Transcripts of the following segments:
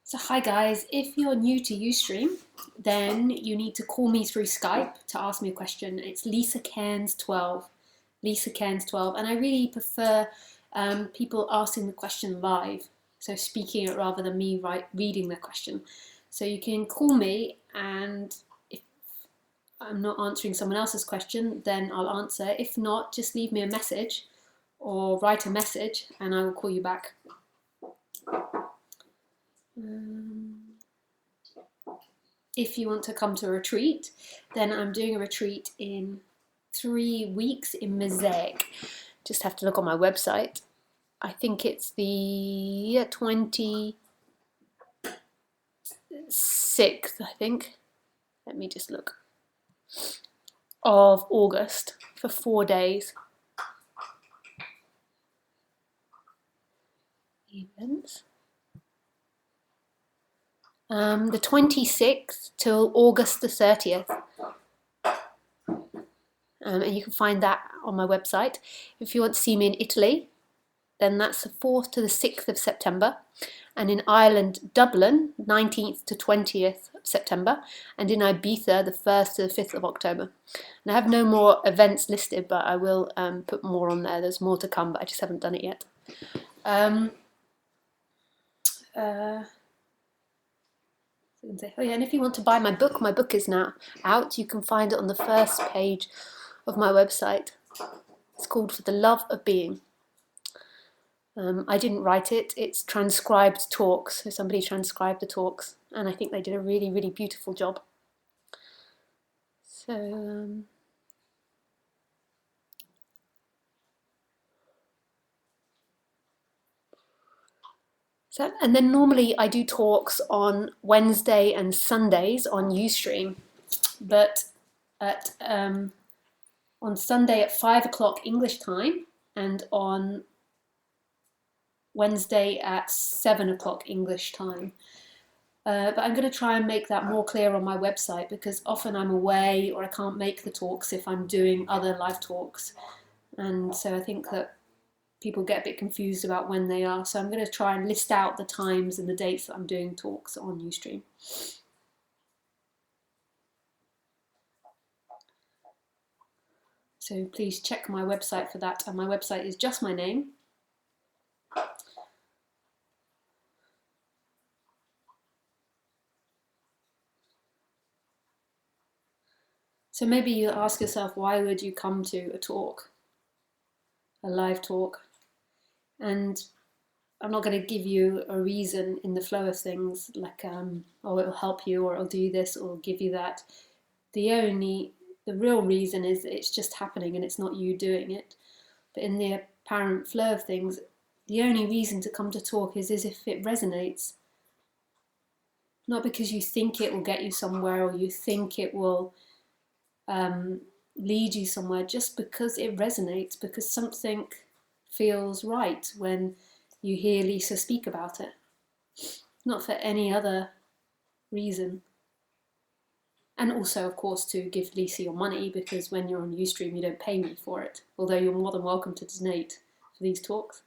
So hi guys, if you're new to Ustream, then you need to call me through Skype to ask me a question. It's Lisa Cairns 12, Lisa Cairns 12, and I really prefer people asking the question live, so speaking it rather than me reading the question. So you can call me, and if I'm not answering someone else's question, then I'll answer. If not, just leave me a message or write a message and I will call you back. If you want to come to a retreat, then I'm doing a retreat in 3 weeks in Mosaic. Just have to look on my website. I think it's the 26th, I think. Let me just look. Of August for 4 days. Events. The 26th till August the 30th. And you can find that on my website. If you want to see me in Italy, then that's the 4th to the 6th of September. And in Ireland, Dublin, 19th to 20th of September. And in Ibiza, the 1st to the 5th of October. And I have no more events listed, but I will put more on there. There's more to come, but I just haven't done it yet. Oh yeah, and if you want to buy my book is now out. You can find it on the first page of my website. It's called For the Love of Being. I didn't write it, it's transcribed talks, so somebody transcribed the talks, and I think they did a really, really beautiful job. And then normally I do talks on Wednesday and Sundays on Ustream, but on Sunday at 5 o'clock English time and on Wednesday at 7 o'clock English time. But I'm going to try and make that more clear on my website, because often I'm away or I can't make the talks if I'm doing other live talks. And so I think that people get a bit confused about when they are. So I'm going to try and list out the times and the dates that I'm doing talks on Ustream. So please check my website for that. And my website is just my name. So maybe you ask yourself, why would you come to a talk, a live talk? And I'm not going to give you a reason in the flow of things like, oh, it'll help you, or it'll do this, or give you that. The real reason is that it's just happening and it's not you doing it. But in the apparent flow of things, the only reason to come to talk is if it resonates. Not because you think it will get you somewhere or you think it will lead you somewhere, just because it resonates, because something feels right when you hear Lisa speak about it. Not for any other reason. And also, of course, to give Lisa your money, because when you're on Ustream, you don't pay me for it, although you're more than welcome to donate for these talks.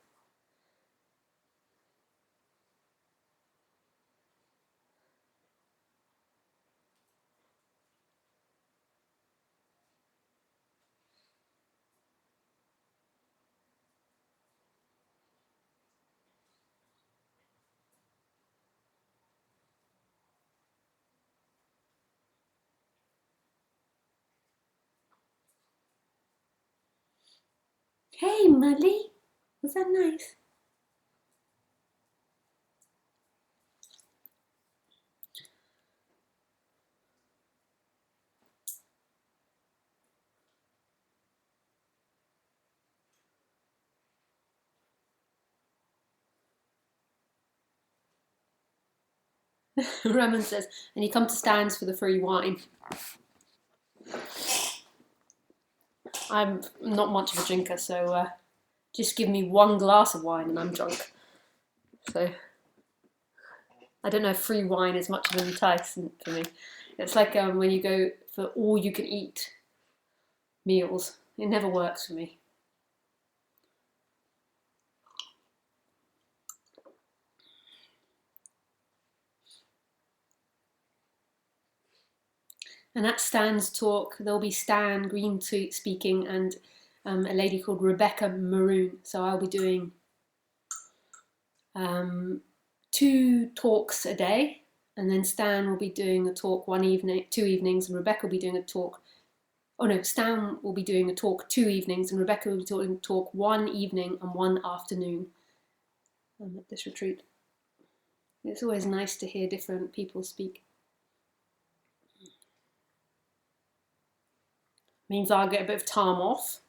Hey, Molly, was that nice? Roman says, and you come to Stan's for the free wine. I'm not much of a drinker, so just give me one glass of wine and I'm drunk. So I don't know if free wine is much of an enticement for me. It's like when you go for all you can eat meals. It never works for me. And at Stan's talk, there'll be Stan Green speaking and a lady called Rebecca Maroon. So I'll be doing 2 talks a day, and then Stan will be doing a talk 2 evenings, and Rebecca will be doing a talk. Oh no, Stan will be doing a talk 2 evenings, and Rebecca will be doing a talk 1 evening and 1 afternoon at this retreat. It's always nice to hear different people speak. Means I'll get a bit of time off.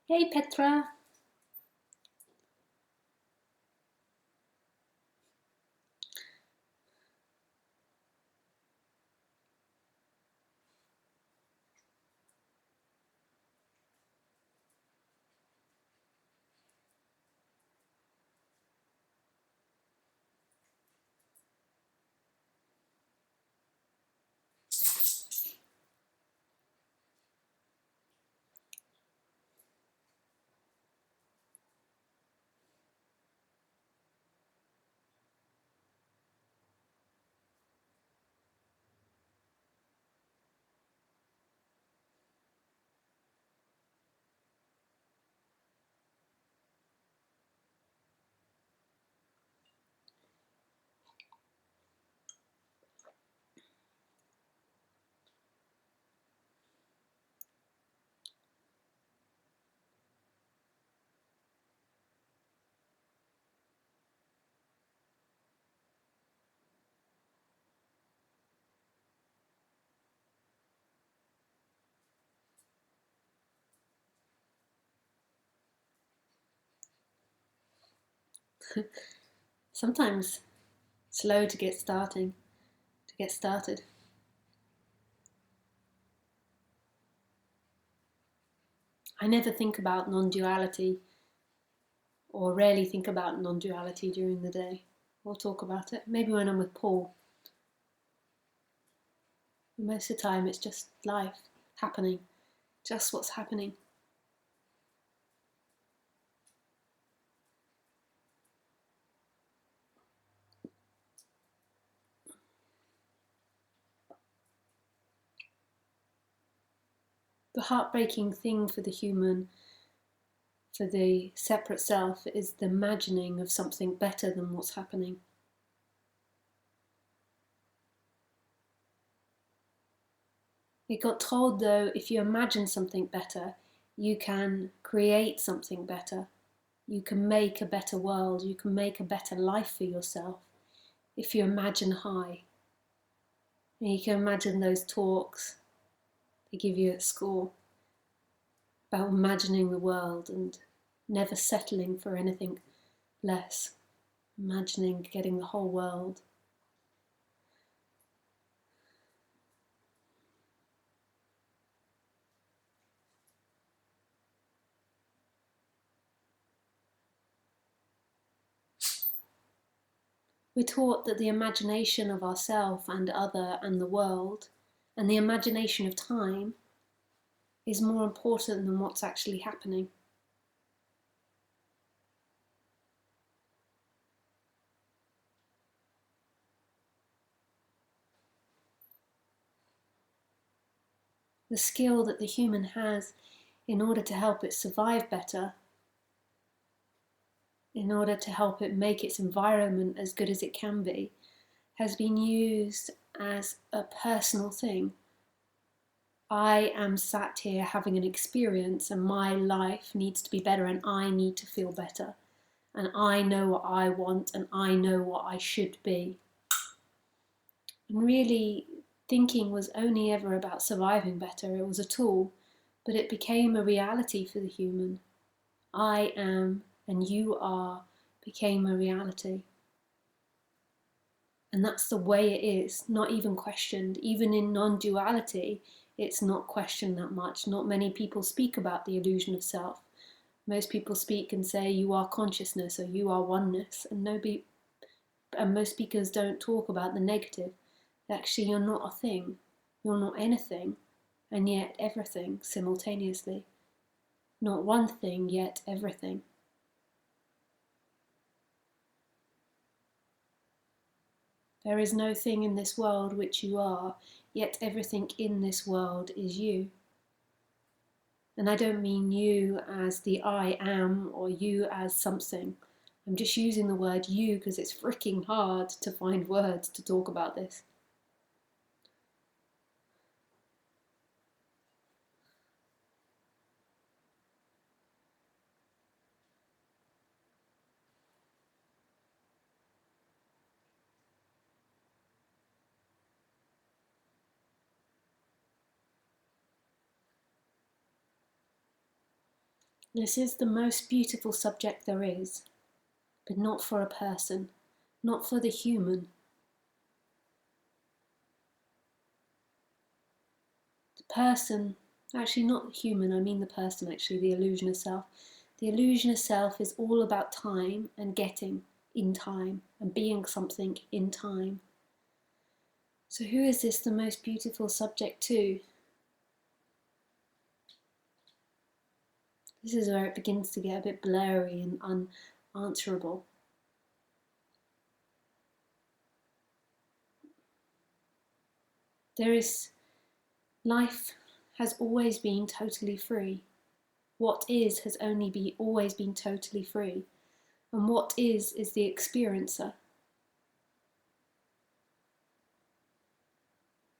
Hey Petra. Sometimes slow to get started. I never think about non-duality, or rarely think about non-duality during the day. We'll talk about it. Maybe when I'm with Paul. Most of the time it's just life happening, just what's happening. The heartbreaking thing for the human, for the separate self, is the imagining of something better than what's happening. We got told, though, if you imagine something better, you can create something better. You can make a better world. You can make a better life for yourself if you imagine high. And you can imagine those talks they give you at school about imagining the world and never settling for anything less. Imagining getting the whole world. We're taught that the imagination of ourself and other and the world, and the imagination of time, is more important than what's actually happening. The skill that the human has in order to help it survive better, in order to help it make its environment as good as it can be, has been used as a personal thing. I am sat here having an experience and my life needs to be better and I need to feel better. And I know what I want and I know what I should be. And really, thinking was only ever about surviving better. It was a tool, but it became a reality for the human. I am and you are became a reality. And that's the way it is, not even questioned. Even in non-duality, it's not questioned that much. Not many people speak about the illusion of self. Most people speak and say you are consciousness or you are oneness, and most speakers don't talk about the negative. Actually, you're not a thing, you're not anything, and yet everything simultaneously. Not one thing, yet everything. There is no thing in this world which you are, yet everything in this world is you. And I don't mean you as the I am or you as something. I'm just using the word you because it's freaking hard to find words to talk about this. This is the most beautiful subject there is, but not for a person, not for the human. The person, actually not the human, I mean the person actually, the illusion of self. The illusion of self is all about time and getting in time and being something in time. So who is this the most beautiful subject to? This is where it begins to get a bit blurry and unanswerable. Life has always been totally free. What is has only always been totally free. And what is the experiencer.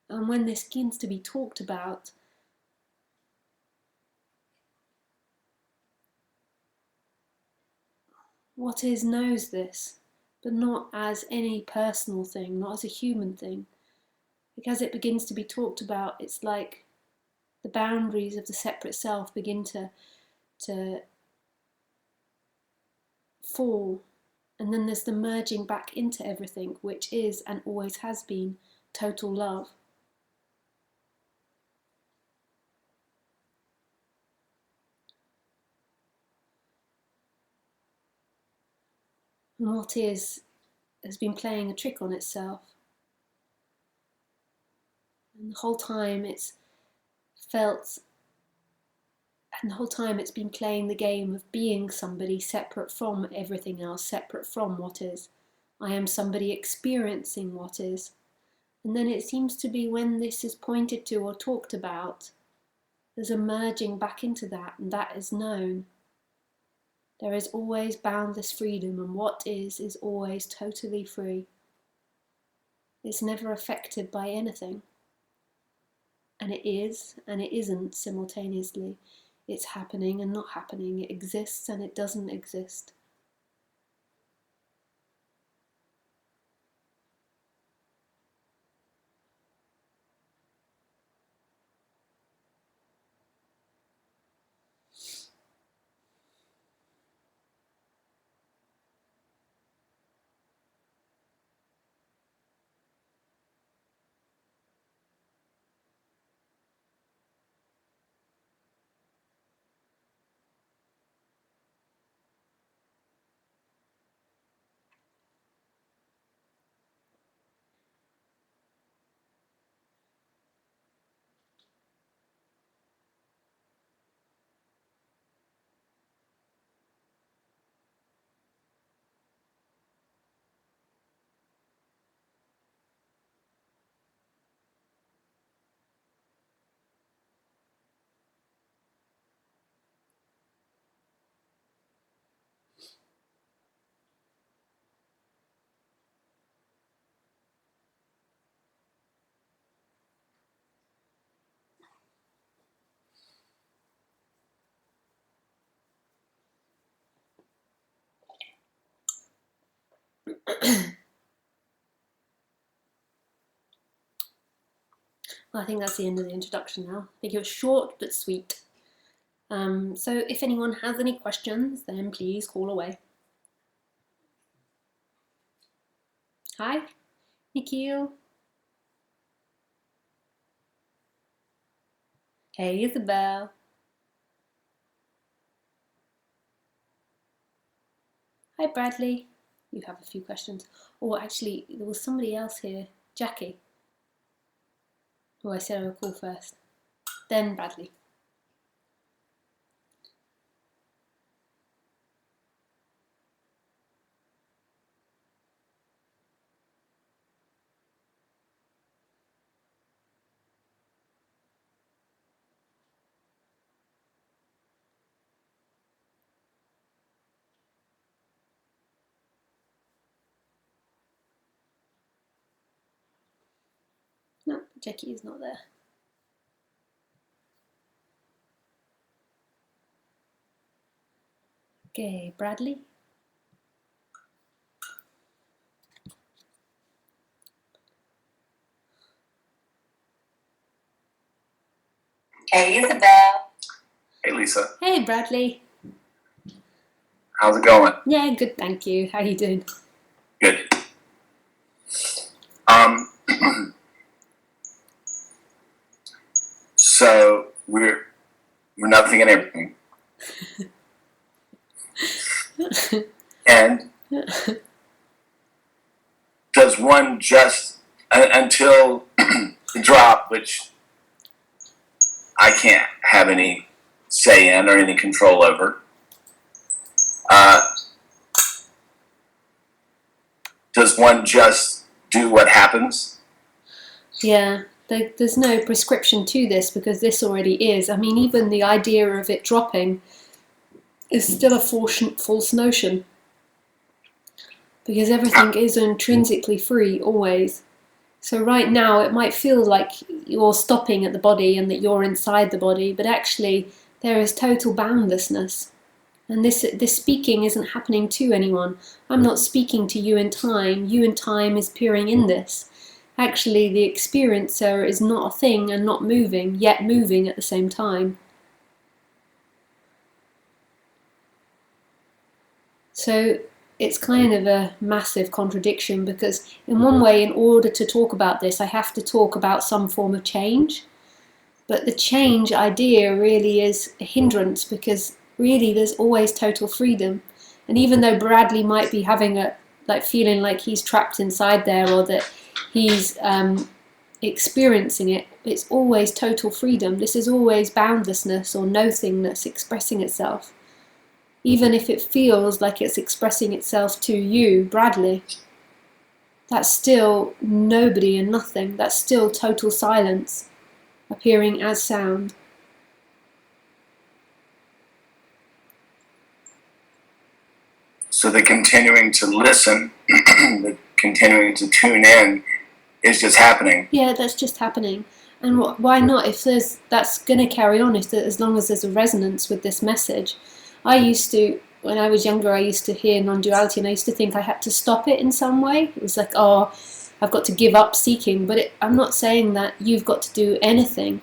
And when this begins to be talked about, what is knows this, but not as any personal thing, not as a human thing. Because it begins to be talked about, it's like the boundaries of the separate self begin to fall, and then there's the merging back into everything, which is and always has been total love. And what is has been playing a trick on itself. And the whole time it's felt, and the whole time it's been playing the game of being somebody separate from everything else, separate from what is. I am somebody experiencing what is. And then it seems to be when this is pointed to or talked about, there's a merging back into that, and that is known. There is always boundless freedom, and what is always totally free. It's never affected by anything. And it is, and it isn't simultaneously. It's happening and not happening. It exists and it doesn't exist. I think that's the end of the introduction now. I think it was short but sweet. So if anyone has any questions, then please call away. Hi, Nikhil. Hey, Isabel. Hi, Bradley. You have a few questions. Oh, actually, there was somebody else here. Jackie. Oh, I said I would call first. Then Bradley. No, Jackie is not there. Okay, Bradley. Hey, Isabel. Hey, Lisa. Hey, Bradley. How's it going? Yeah, good, thank you. How are you doing? Good. So we're nothing and everything. And does one just until the drop, which I can't have any say in or any control over, does one just do what happens? Yeah, there's no prescription to this because this already is. I mean, even the idea of it dropping is still a false notion because everything is intrinsically free always. So right now it might feel like you're stopping at the body and that you're inside the body, but actually there is total boundlessness. And this speaking isn't happening to anyone. I'm not speaking to you in time. You in time is peering in this. Actually, the experiencer is not a thing and not moving, yet moving at the same time. So it's kind of a massive contradiction because in one way, in order to talk about this, I have to talk about some form of change. But the change idea really is a hindrance because really there's always total freedom. And even though Bradley might be having a like feeling like he's trapped inside there, or that he's experiencing it. It's always total freedom. This is always boundlessness or nothingness expressing itself. Even if it feels like it's expressing itself to you, Bradley, that's still nobody and nothing. That's still total silence appearing as sound. So the continuing to listen, the continuing to tune in is just happening. Yeah, that's just happening. And why not? If that's going to carry on, as long as there's a resonance with this message. I used to, when I was younger, I used to hear non-duality, and I used to think I had to stop it in some way. It was like, oh, I've got to give up seeking. But I'm not saying that you've got to do anything.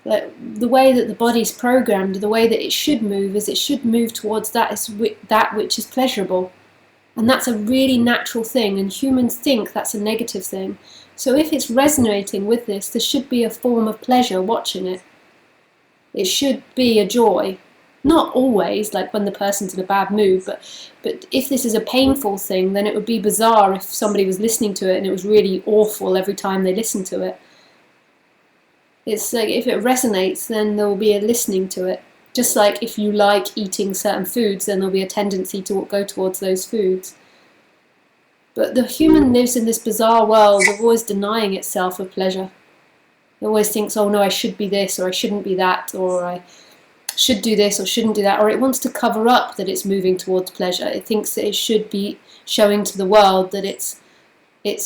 Like, the way that the body's programmed, the way that it should move, is it should move towards that which is pleasurable. And that's a really natural thing, and humans think that's a negative thing. So if it's resonating with this, there should be a form of pleasure watching it. It should be a joy. Not always, like when the person's in a bad mood, but if this is a painful thing, then it would be bizarre if somebody was listening to it and it was really awful every time they listened to it. It's like, if it resonates, then there will be a listening to it. Just like if you like eating certain foods, then there'll be a tendency to go towards those foods. But the human lives in this bizarre world of always denying itself of pleasure. It always thinks, oh no, I should be this, or I shouldn't be that, or I should do this or shouldn't do that, or it wants to cover up that it's moving towards pleasure. It thinks that it should be showing to the world that it's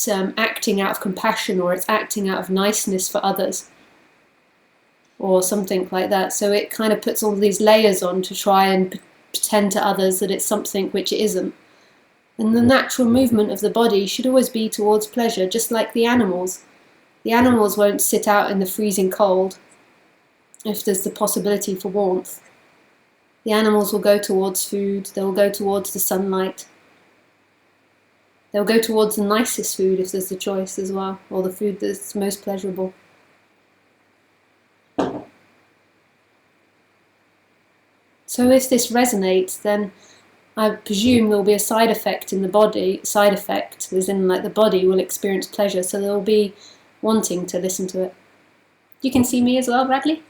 acting out of compassion, or it's acting out of niceness for others, or something like that. So it kind of puts all these layers on to try and pretend to others that it's something which it isn't. And the natural movement of the body should always be towards pleasure, just like the animals. The animals won't sit out in the freezing cold if there's the possibility for warmth. The animals will go towards food, they'll go towards the sunlight. They'll go towards the nicest food if there's the choice as well, or the food that's most pleasurable. So if this resonates, then I presume there will be a side effect in the body. Side effect, as in like the body will experience pleasure, so there will be wanting to listen to it. You can see me as well, Bradley?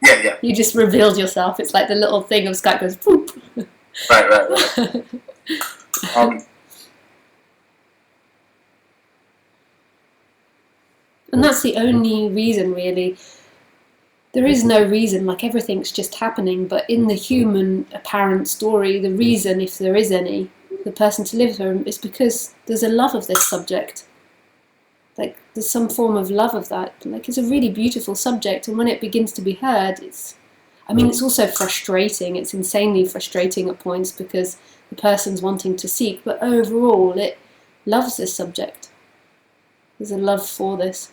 Yeah. You just revealed yourself. It's like the little thing of Skype goes poop. Right. And that's the only reason, really. There is no reason, like everything's just happening, but in the human apparent story, the reason, if there is any, the person to live for is because there's a love of this subject. Like, there's some form of love of that. Like, it's a really beautiful subject, and when it begins to be heard, it's also frustrating. It's insanely frustrating at points because the person's wanting to seek, but overall, it loves this subject. There's a love for this.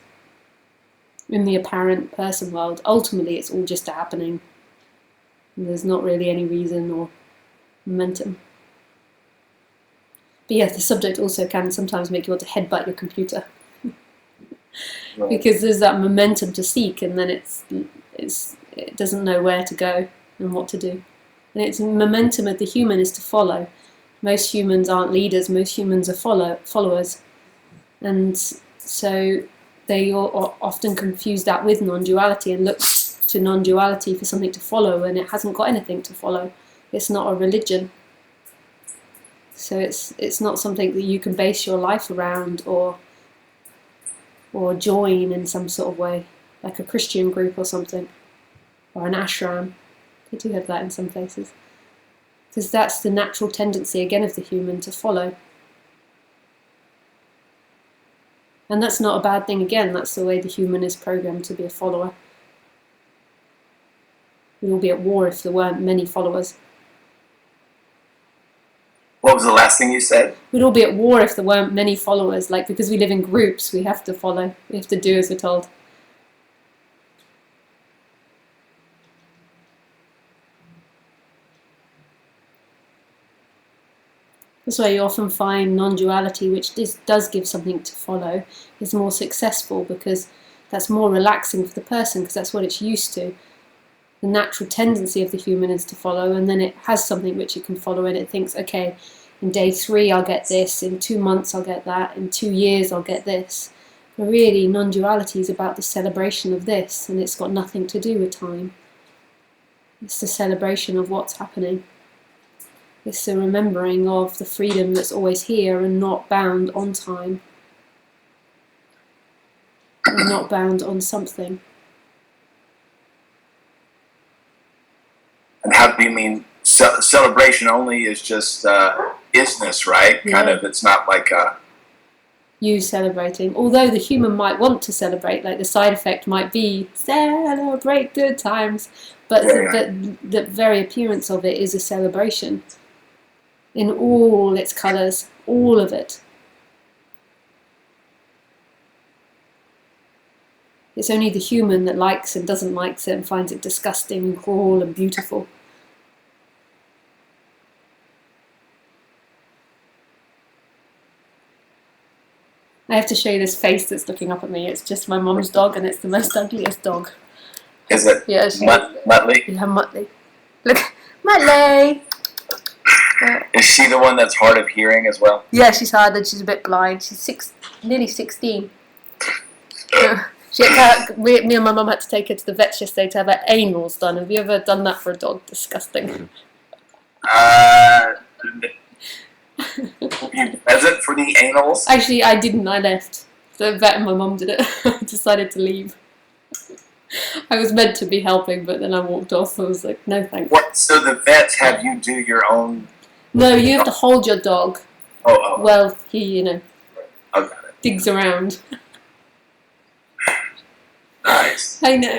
In the apparent person world, ultimately it's all just happening. And there's not really any reason or momentum. But yeah, the subject also can sometimes make you want to headbutt your computer. Right. Because there's that momentum to seek, and then it doesn't know where to go and what to do. And its momentum of the human is to follow. Most humans aren't leaders, most humans are followers. And so they often confuse that with non-duality and look to non-duality for something to follow, and it hasn't got anything to follow. It's not a religion. So it's not something that you can base your life around or join in some sort of way, like a Christian group or something, or an ashram. They do have that in some places. Because that's the natural tendency, again, of the human to follow. And that's not a bad thing, again, that's the way the human is programmed to be a follower. We'd all be at war if there weren't many followers. What was the last thing you said? We'd all be at war if there weren't many followers. Like, because we live in groups, we have to follow. We have to do as we're told. That's why you often find non-duality, which does give something to follow, is more successful because that's more relaxing for the person, because that's what it's used to. The natural tendency of the human is to follow, and then it has something which it can follow, and it thinks, okay, in day 3 I'll get this, in 2 months I'll get that, in 2 years I'll get this. But really, non-duality is about the celebration of this, and it's got nothing to do with time. It's the celebration of what's happening. It's the remembering of the freedom that's always here and not bound on time, and not bound on something. And how do you mean celebration only is just isness, right? Yeah. Kind of, it's not like You celebrating, although the human might want to celebrate, like the side effect might be celebrate good times, but the very appearance of it is a celebration in all its colours, all of it. It's only the human that likes and doesn't like it and finds it disgusting and cruel and beautiful. I have to show you this face that's looking up at me. It's just my mum's dog, and it's the most ugliest dog. Is it? Yeah, Muttley? Yeah, Muttley. Look, Muttley! Is she the one that's hard of hearing as well? Yeah, she's hard and she's a bit blind. She's nearly 16. Me and my mum had to take her to the vet yesterday to have her anals done. Have you ever done that for a dog? Disgusting. Present for the anals? Actually, I didn't. I left. The vet and my mum did it. I decided to leave. I was meant to be helping, but then I walked off. I was like, no thanks. What? So the vets have you do your own? No, you have to hold your dog. Oh. Well, he, Okay. digs around. Nice. I know.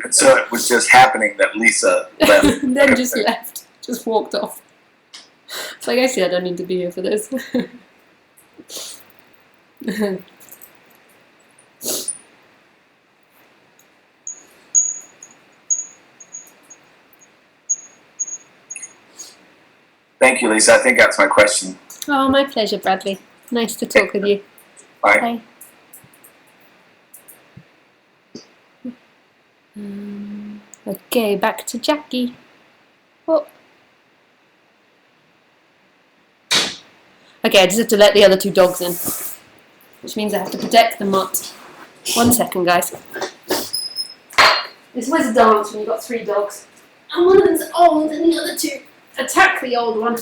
And so it was just happening that Lisa left. Then just left. Just walked off. So I guess, I don't need to be here for this. Thank you, Lisa. I think that's my question. Oh, my pleasure, Bradley. Nice to talk with you. Bye. Okay, back to Jackie. Oh. Okay, I just have to let the other 2 dogs in, which means I have to protect the mutt. 1 second, guys. It's always a dance when you've got 3 dogs. And one of them's old and the other 2 attack the old one.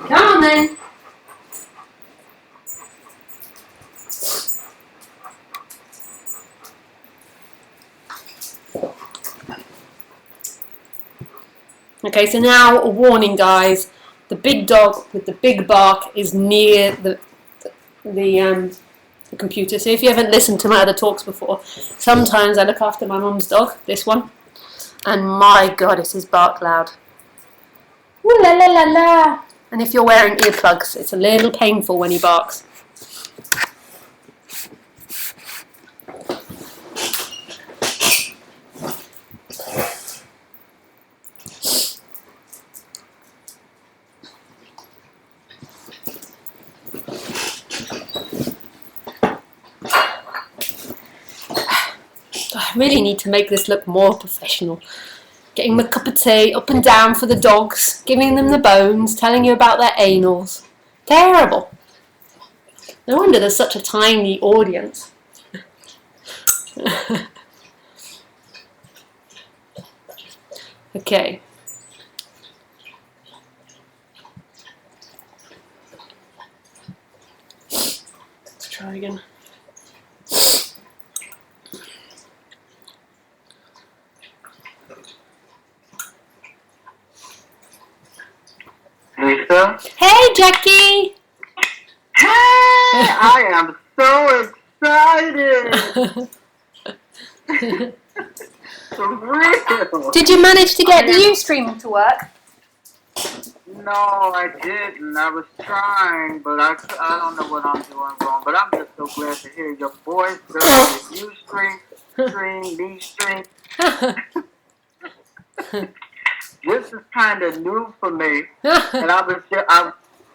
Come on then. Okay, so now a warning, guys. The big dog with the big bark is near the computer. So if you haven't listened to my other talks before, sometimes I look after my mum's dog, this one, and my God, is his bark loud. Ooh la la la la. And if you're wearing earplugs, it's a little painful when he barks. I really need to make this look more professional. Getting my cup of tea up and down for the dogs, giving them the bones, telling you about their anals. Terrible. No wonder there's such a tiny audience. Okay. Let's try again. Lisa? Hey, Jackie! Hey! I am so excited! For real! Did you manage to get the Ustream to work? No, I didn't. I was trying, but I don't know what I'm doing wrong. But I'm just so glad to hear your voice, girl. You stream, me stream. This is kind of new for me, and I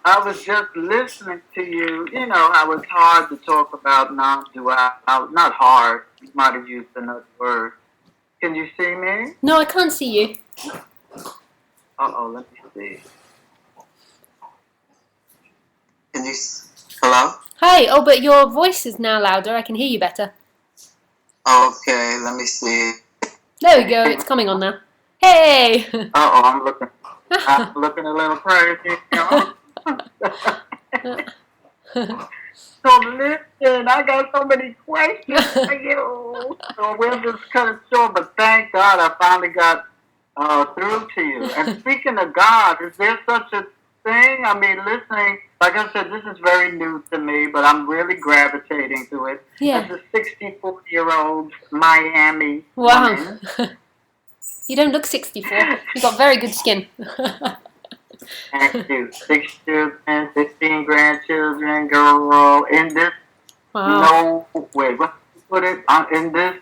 I was just listening to you. You know how it's hard to talk about non-duality. Not hard. You might have used another word. Can you see me? No, I can't see you. Uh-oh, let me see. Can you... Hello? Hi. Oh, but your voice is now louder. I can hear you better. Okay, let me see. There we go. It's coming on now. Hey! Uh-oh, I'm looking a little crazy. So listen, I got so many questions for you. So we'll just cut it short, but thank God I finally got through to you. And speaking of God, is there such a thing? I mean, listening, like I said, this is very new to me, but I'm really gravitating to it. Yeah. As a 64-year-old Miami Wow. woman. You don't look 64. You've got very good skin. Thank you. 6 children, 15 grandchildren, girl. In this, Wow. no, wait, what you put it? In this,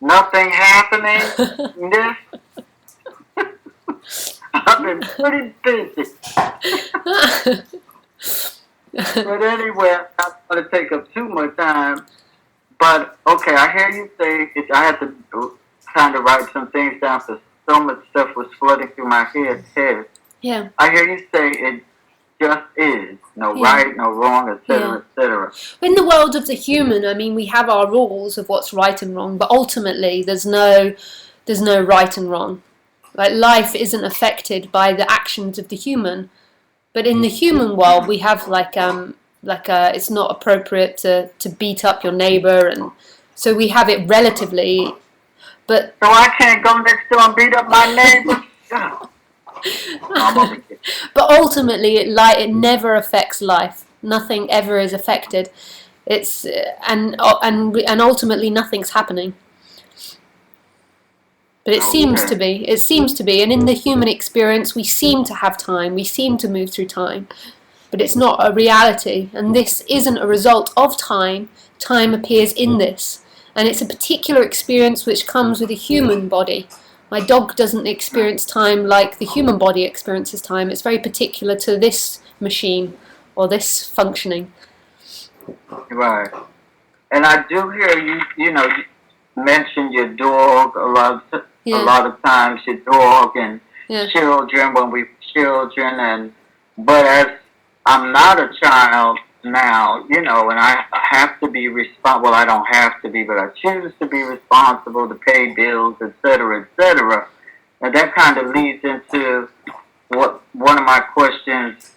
nothing happening. In this, I've been pretty busy. But anyway, I'm not going to take up too much time. But, okay, I hear you say, I had to kind of write some things down because so much stuff was flooding through my head. Yeah. I hear you say it just is. No right, no wrong, etc., etc. In the world of the human, I mean, we have our rules of what's right and wrong, but ultimately there's no right and wrong. Like, life isn't affected by the actions of the human. But in the human world, we have it's not appropriate to beat up your neighbor, and so we have it relatively. But so I can't go next door and beat up my neighbor. But ultimately, it never affects life. Nothing ever is affected. It's and ultimately nothing's happening. But it seems to be. It seems to be. And in the human experience, we seem to have time. We seem to move through time. But it's not a reality. And this isn't a result of time. Time appears in this. And it's a particular experience which comes with a human body. My dog doesn't experience time like the human body experiences time. It's very particular to this machine or this functioning. Right. And I do hear you mention your dog a lot of times, your dog and children when we were children, but as I'm not a child now, and I have to be responsible. Well, I don't have to be, but I choose to be responsible to pay bills, etc., etc. And that kind of leads into what one of my questions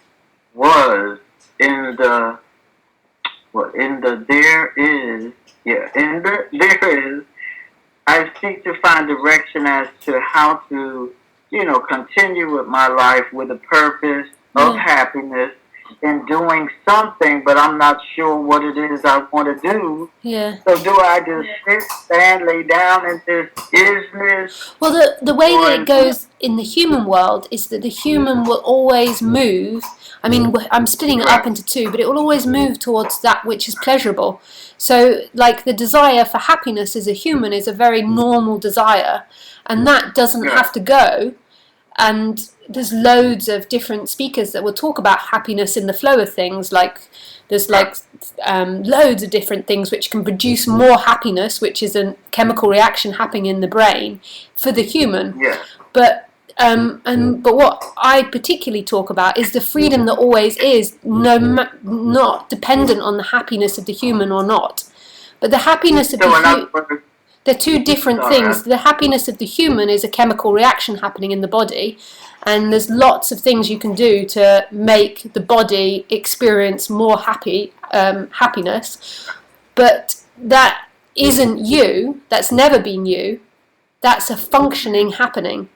was I seek to find direction as to how to, continue with my life with a purpose of happiness in doing something, but I'm not sure what it is I want to do. Yeah. So do I just sit, stand, lay down, and just business? Well, the way that it goes in the human world is that the human will always move. I mean, I'm splitting it up into two, but it will always move towards that which is pleasurable. So, like, the desire for happiness as a human is a very normal desire, and that doesn't have to go. And there's loads of different speakers that will talk about happiness in the flow of things. Like, there's loads of different things which can produce more happiness, which is a chemical reaction happening in the brain for the human. Yeah. But what I particularly talk about is the freedom that always is, not dependent on the happiness of the human or not. But the happiness of the human. They're two different things. The happiness of the human is a chemical reaction happening in the body, and there's lots of things you can do to make the body experience more happiness. But that isn't you. That's never been you. That's a functioning happening.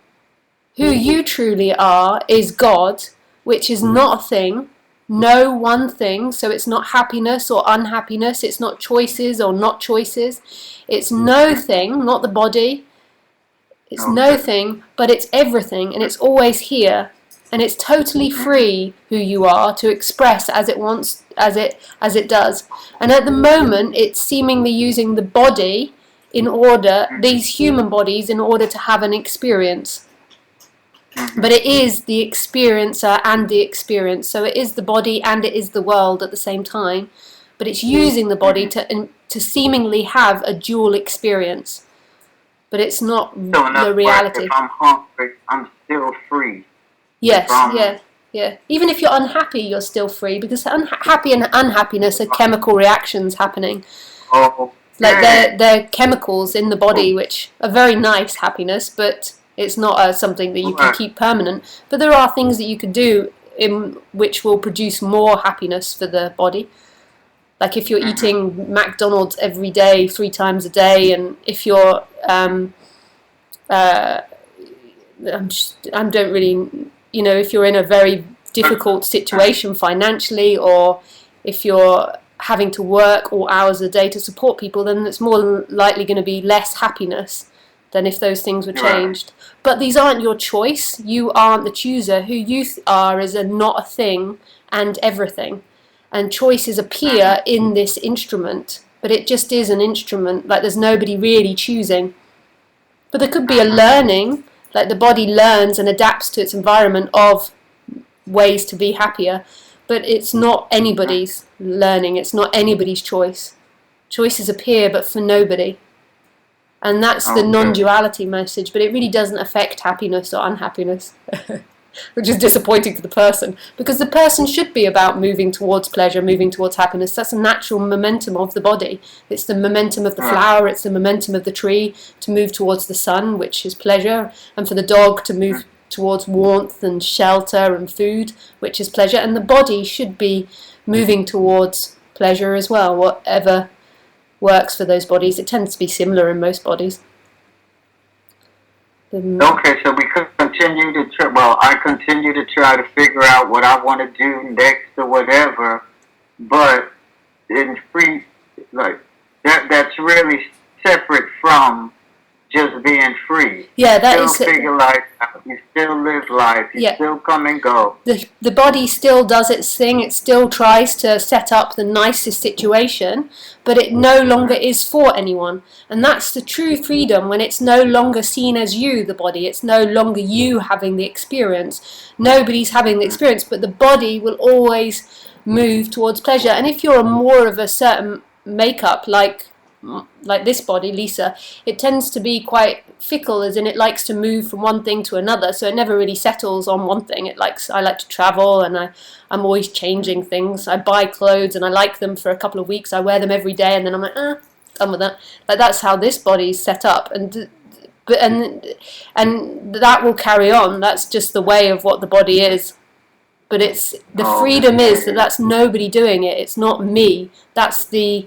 Who you truly are is God, which is not a thing. No one thing, so it's not happiness or unhappiness, it's not choices or not choices, it's no thing, not the body, it's no thing, but it's everything, and it's always here, and it's totally free who you are to express as it wants, as it does. And at the moment, it's seemingly using the body these human bodies in order to have an experience. But it is the experiencer and the experience. So it is the body and it is the world at the same time. But it's using the body to seemingly have a dual experience. But it's not So in the other words, reality. if I'm hungry, I'm still free. Yes, yeah. Even if you're unhappy, you're still free, because happy and unhappiness are chemical reactions happening. Oh, Like they're chemicals in the body which are very nice happiness, but it's not something that you can keep permanent. But there are things that you can do in which will produce more happiness for the body. Like if you're eating McDonald's every day, 3 times a day, and if you're I don't really, if you're in a very difficult situation financially, or if you're having to work all hours a day to support people, then it's more likely going to be less happiness than if those things were changed. But these aren't your choice. You aren't the chooser. Who you are is not a thing and everything. And choices appear in this instrument, but it just is an instrument. Like there's nobody really choosing. But there could be a learning, like the body learns and adapts to its environment of ways to be happier, but it's not anybody's learning, it's not anybody's choice. Choices appear, but for nobody. And that's the non-duality message, but it really doesn't affect happiness or unhappiness. Which is disappointing for the person, because the person should be about moving towards pleasure, moving towards happiness. That's a natural momentum of the body. It's the momentum of the flower, it's the momentum of the tree to move towards the sun, which is pleasure, and for the dog to move towards warmth and shelter and food, which is pleasure. And the body should be moving towards pleasure as well, whatever works for those bodies. It tends to be similar in most bodies. Okay, so we could continue to I continue to try to figure out what I want to do next or whatever, but in free, like that's really separate from just being free. Yeah, that you still figure life out. You still live life. You still come and go. The body still does its thing. It still tries to set up the nicest situation, but it no longer is for anyone. And that's the true freedom, when it's no longer seen as you, the body. It's no longer you having the experience. Nobody's having the experience, but the body will always move towards pleasure. And if you're more of a certain makeup, like this body, Lisa, it tends to be quite fickle, as in it likes to move from one thing to another, so it never really settles on one thing. I like to travel, and I'm always changing things. I buy clothes and I like them for a couple of weeks, I wear them every day, and then I'm like, done with that. Like that's how this body's set up, and that will carry on. That's just the way of what the body is. But it's the freedom is that that's nobody doing it. It's not me. That's the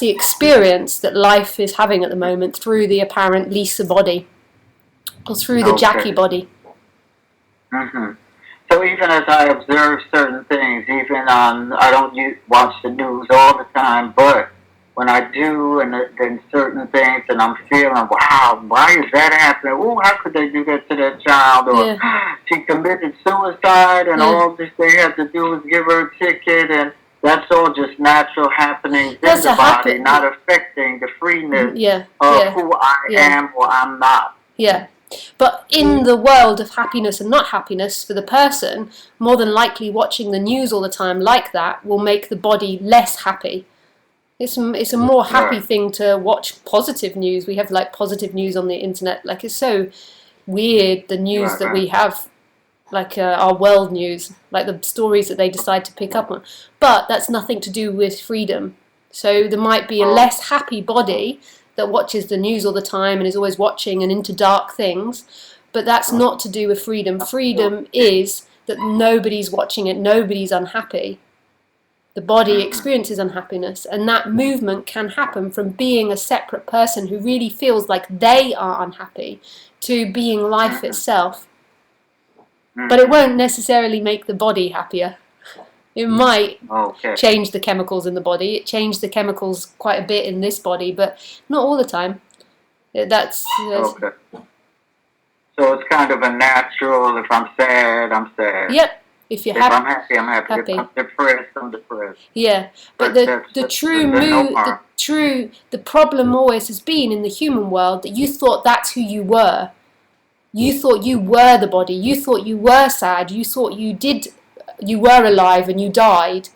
experience that life is having at the moment through the apparent Lisa body, or through the Jackie body. So even as I observe certain things, even I don't watch the news all the time, but when I do, and then certain things, and I'm feeling, wow, why is that happening? Oh, how could they do that to that child? Or she committed suicide, and all this they had to do was give her a ticket, and that's all just natural happenings in the body, not affecting the freeness of who I am or I'm not. Yeah. But in the world of happiness and not happiness, for the person, more than likely watching the news all the time like that will make the body less happy. It's a more happy thing to watch positive news. We have like positive news on the internet. Like it's so weird, the news that we have, like our world news, like the stories that they decide to pick up on. But that's nothing to do with freedom. So there might be a less happy body that watches the news all the time and is always watching and into dark things. But that's not to do with freedom. Freedom is that nobody's watching it, nobody's unhappy. The body experiences unhappiness, and that movement can happen from being a separate person who really feels like they are unhappy to being life itself. But it won't necessarily make the body happier. It might change the chemicals in the body. It changed the chemicals quite a bit in this body, but not all the time. That's okay. So it's kind of a natural. If I'm sad, I'm sad. Yep. If you're I'm happy, I'm happy. If I'm depressed, I'm depressed. Yeah, but the problem always has been in the human world that you thought that's who you were. You thought you were the body. You thought you were sad. You thought you were alive and you died.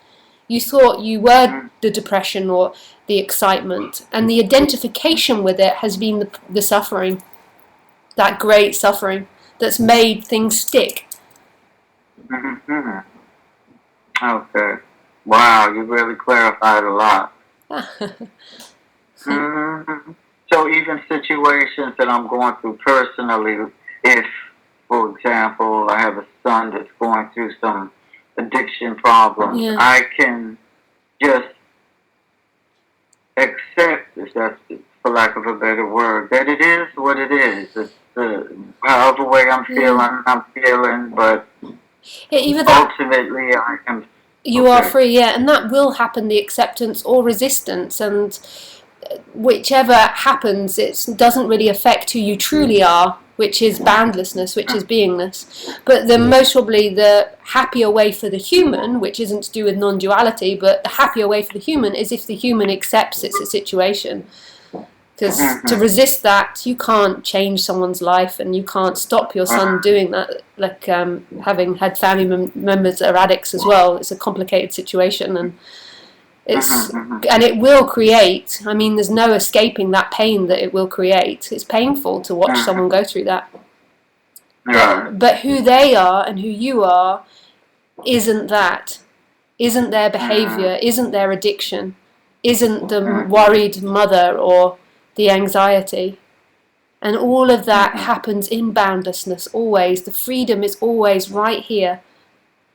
You thought you were the depression or the excitement. And the identification with it has been the suffering, that great suffering that's made things stick. Mm-hmm. Okay. Wow, you really clarified a lot. Mm-hmm. So even situations that I'm going through personally, if, for example, I have a son that's going through some addiction problems, Yeah. I can just accept, if that's for lack of a better word, that it is what it is. It's however way I'm feeling, but Either that, ultimately I am. you are free, yeah, and that will happen, the acceptance or resistance, and whichever happens, it doesn't really affect who you truly are, which is boundlessness, which is beingness. But the most probably the happier way for the human, which isn't to do with non-duality, but the happier way for the human is if the human accepts it's a situation. Because to resist that, you can't change someone's life, and you can't stop your son doing that. Like having had family members that are addicts as well, it's a complicated situation, and it will create. I mean, there's no escaping that pain that it will create. It's painful to watch someone go through that. But who they are and who you are isn't that. Isn't their behavior? Isn't their addiction? Isn't the worried mother or the anxiety? And all of that happens in boundlessness always. The freedom is always right here,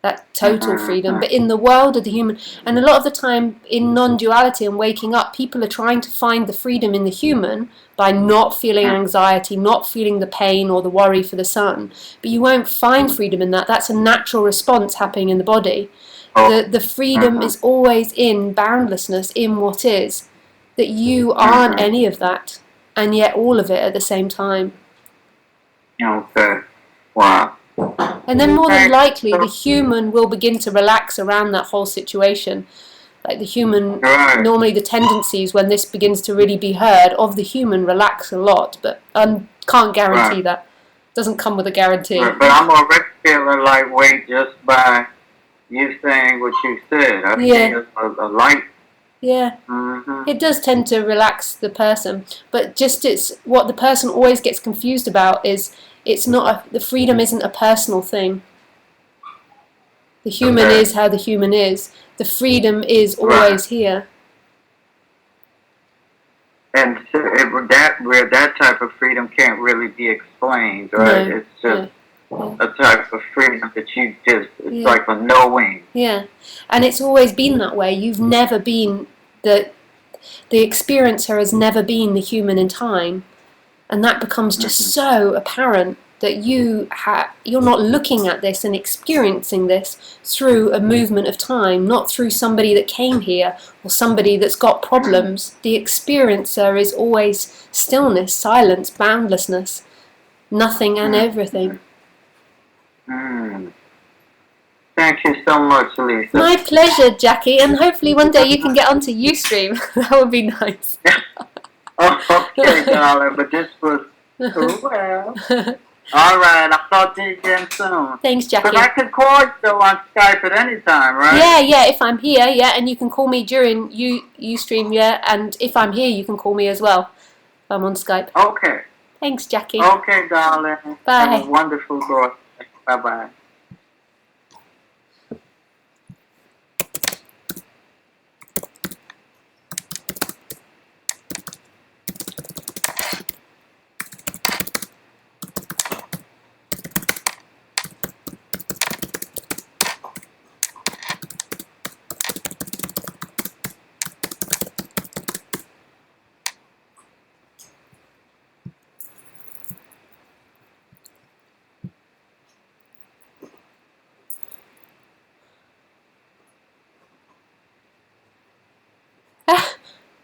that total freedom. But in the world of the human, and a lot of the time in non-duality and waking up, people are trying to find the freedom in the human by not feeling anxiety, not feeling the pain or the worry for the son. But you won't find freedom in that. That's a natural response happening in the body. The freedom is always in boundlessness, in what is. That you aren't any of that, and yet all of it at the same time. Okay. Wow. And then more than likely, the human will begin to relax around that whole situation. Like the human, normally the tendencies when this begins to really be heard of the human relax a lot, but can't guarantee that. Doesn't come with a guarantee. But I'm already feeling lightweight just by you saying what you said. I feel a light. Yeah, it does tend to relax the person, but just it's what the person always gets confused about is it's not the freedom isn't a personal thing. The human is how the human is. The freedom is always here. And so where that type of freedom can't really be explained, right? No, it's just a type of freedom that you just, it's like a knowing. Yeah, and it's always been that way. You've never been, the experiencer has never been the human in time. And that becomes just so apparent that you're not looking at this and experiencing this through a movement of time, not through somebody that came here or somebody that's got problems. The experiencer is always stillness, silence, boundlessness, nothing and everything. Thank you so much, Lisa. My pleasure, Jackie, and hopefully one day you can get onto Ustream. That would be nice. Okay, darling, but this was well. All right, I'll talk to you again soon. Thanks, Jackie. But I can call you on Skype at any time, right? Yeah, if I'm here, and you can call me during Ustream, and if I'm here, you can call me as well. If I'm on Skype. Okay. Thanks, Jackie. Okay, darling. Bye. Have a wonderful day. Bye-bye.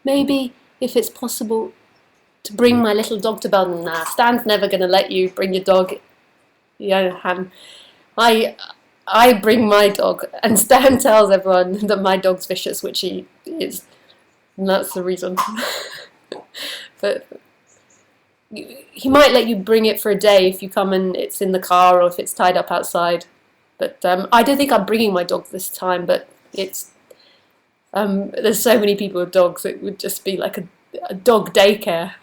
Maybe if it's possible to bring my little dog to Belgium. Nah, Stan's never going to let you bring your dog. I bring my dog, and Stan tells everyone that my dog's vicious, which he is, and that's the reason. But he might let you bring it for a day if you come and it's in the car or if it's tied up outside. But I don't think I'm bringing my dog this time. But it's there's so many people with dogs. It would just be like a dog daycare.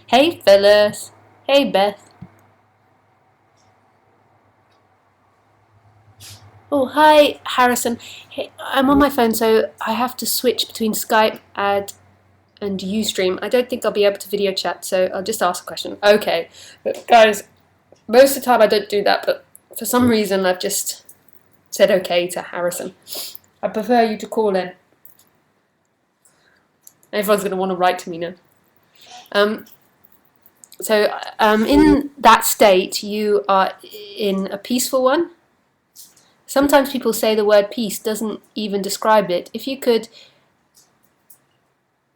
Hey Phyllis. Hey Beth. Oh, hi Harrison. Hey, I'm on my phone, so I have to switch between Skype and Ustream. I don't think I'll be able to video chat, so I'll just ask a question. Okay, but guys, most of the time I don't do that, but for some reason I've just said okay to Harrison. I prefer you to call in. Everyone's going to want to write to me now. In that state, you are in a peaceful one. Sometimes people say the word peace doesn't even describe it. If you could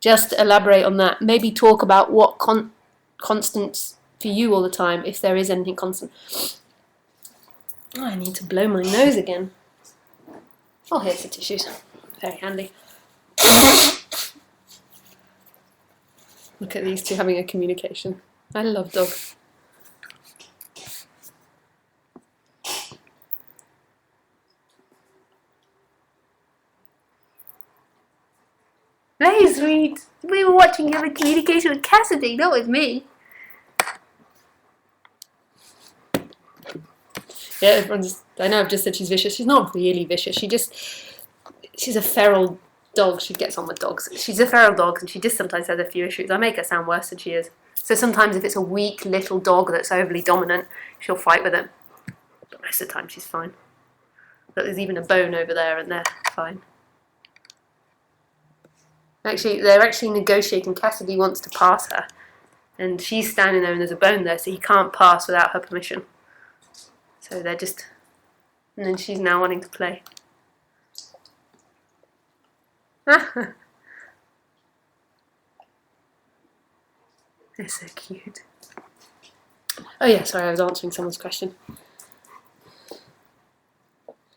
just elaborate on that, maybe talk about what constants for you all the time, if there is anything constant. Oh, I need to blow my nose again. Oh, here's the tissues. Very handy. Look at these two having a communication. I love dogs. Very sweet. We were watching you have a communication with Cassidy, not with me. Yeah, everyone's. I know I've just said she's vicious. She's not really vicious. She's a feral dog. She gets on with dogs. She's a feral dog, and she just sometimes has a few issues. I make her sound worse than she is. So sometimes if it's a weak little dog that's overly dominant, she'll fight with it. But most of the time she's fine. But there's even a bone over there, and they're fine. Actually, they're actually negotiating. Cassidy wants to pass her, and she's standing there, and there's a bone there, so he can't pass without her permission. So they're just, and then she's now wanting to play. They're so cute. Oh yeah, sorry, I was answering someone's question.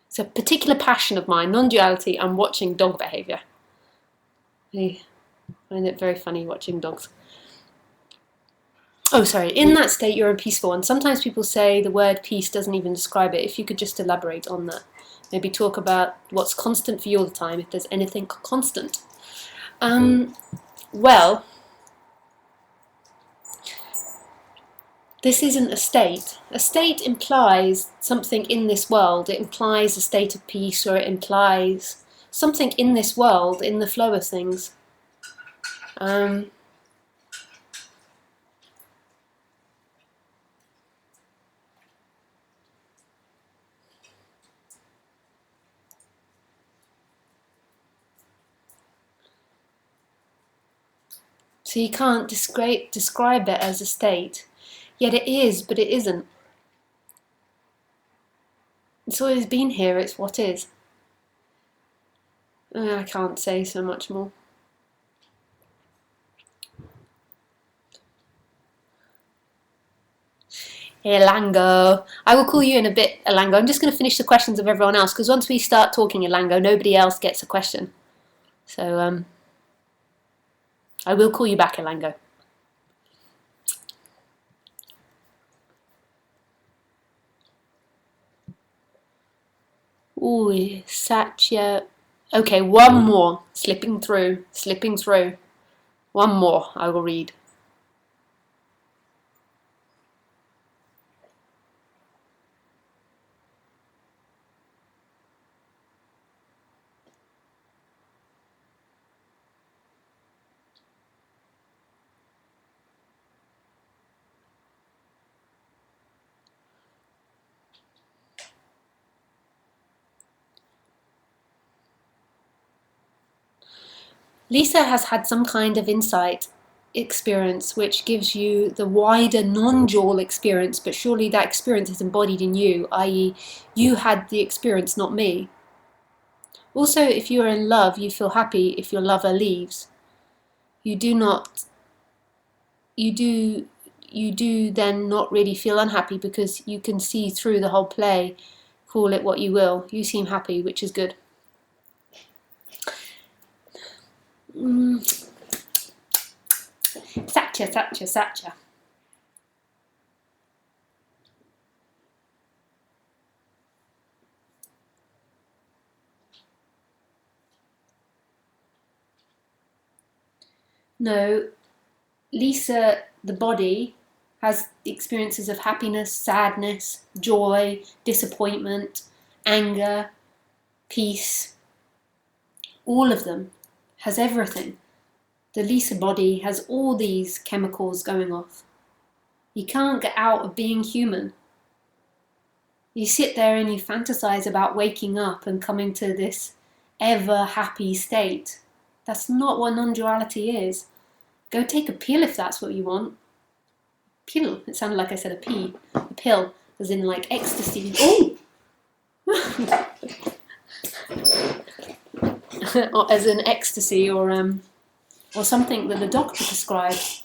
It's a particular passion of mine, non-duality, and watching dog behaviour. I find it very funny watching dogs. Oh, sorry. In that state, you're a peaceful one. Sometimes people say the word peace doesn't even describe it. If you could just elaborate on that. Maybe talk about what's constant for you all the time, if there's anything constant. Well, this isn't a state. A state implies something in this world. It implies a state of peace, or it implies something in this world, in the flow of things. So you can't describe it as a state. Yet it is, but it isn't. It's always been here, it's what is. I can't say so much more. Elango. I will call you in a bit, Elango. I'm just going to finish the questions of everyone else, because once we start talking Elango, nobody else gets a question. So, I will call you back, Elango. Ooh, Satya. Okay, one more. Slipping through. One more, I will read. Lisa has had some kind of insight experience which gives you the wider non-dual experience, but surely that experience is embodied in you, i.e. you had the experience, not me. Also, if you're in love, you feel happy if your lover leaves. You do not, you do then not really feel unhappy because you can see through the whole play. Call it what you will. You seem happy, which is good. Satcha. No, Lisa, the body, has experiences of happiness, sadness, joy, disappointment, anger, peace. All of them. Has everything. The Lisa body has all these chemicals going off. You can't get out of being human. You sit there and you fantasize about waking up and coming to this ever happy state. That's not what non-duality is. Go take a pill if that's what you want. Pill. It sounded like I said a P. A pill, as in like ecstasy. Oh! Or as in ecstasy, or something that the doctor prescribes.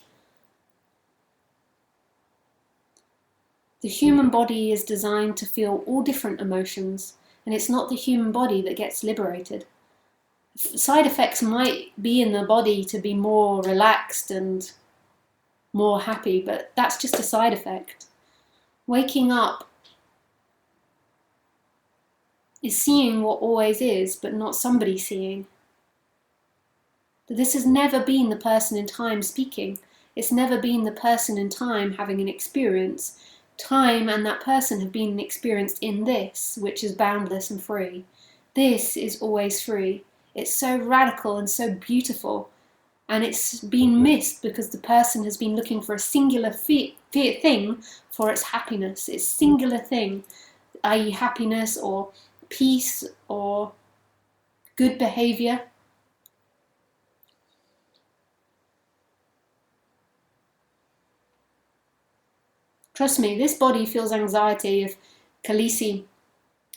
The human body is designed to feel all different emotions, and it's not the human body that gets liberated. Side effects might be in the body to be more relaxed and more happy, but that's just a side effect. Waking up is seeing what always is, but not somebody seeing. This has never been the person in time speaking. It's never been the person in time having an experience. Time and that person have been experienced in this, which is boundless and free. This is always free. It's so radical and so beautiful, and it's been missed because the person has been looking for a singular thing for its happiness, its singular thing, i.e. happiness or peace or good behavior. Trust me, this body feels anxiety if Khaleesi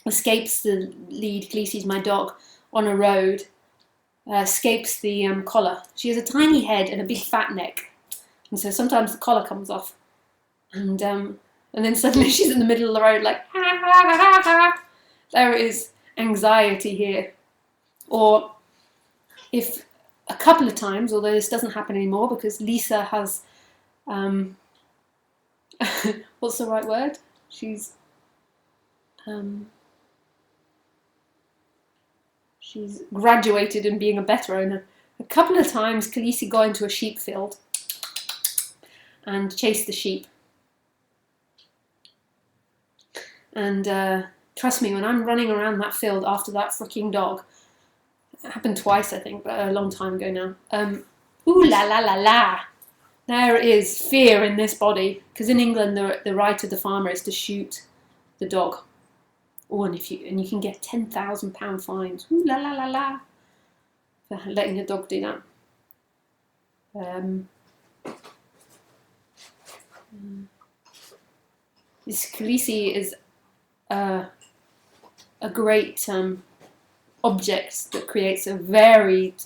escapes the lead. Khaleesi's my dog, on a road, escapes the collar. She has a tiny head and a big fat neck, and so sometimes the collar comes off, and then suddenly she's in the middle of the road like ha ha ha ha. There is anxiety here. Or if a couple of times, although this doesn't happen anymore because Lisa has what's the right word? She's graduated in being a better owner. A couple of times Khaleesi got into a sheep field and chased the sheep. And trust me, when I'm running around that field after that freaking dog, it happened twice I think, but a long time ago now, ooh la la la la, there is fear in this body, because in England the right of the farmer is to shoot the dog. Oh, and you can get £10,000 fines. Ooh la la la la, for letting a dog do that. This Khaleesi is a great object that creates a varied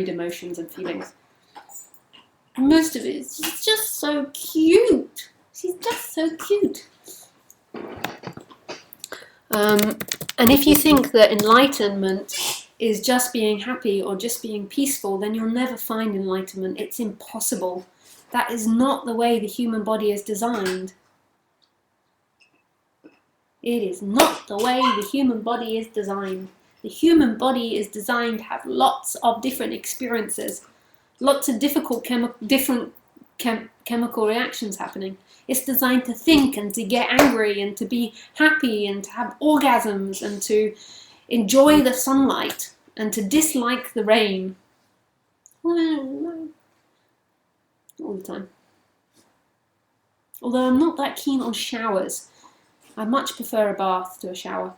emotions and feelings. Most of it is just so cute. She's just so cute. And if you think that enlightenment is just being happy or just being peaceful, then you'll never find enlightenment. It's impossible. That is not the way the human body is designed. It is not the way the human body is designed. The human body is designed to have lots of different experiences, lots of different chemical reactions happening. It's designed to think and to get angry and to be happy and to have orgasms and to enjoy the sunlight and to dislike the rain. All the time. Although I'm not that keen on showers. I much prefer a bath to a shower.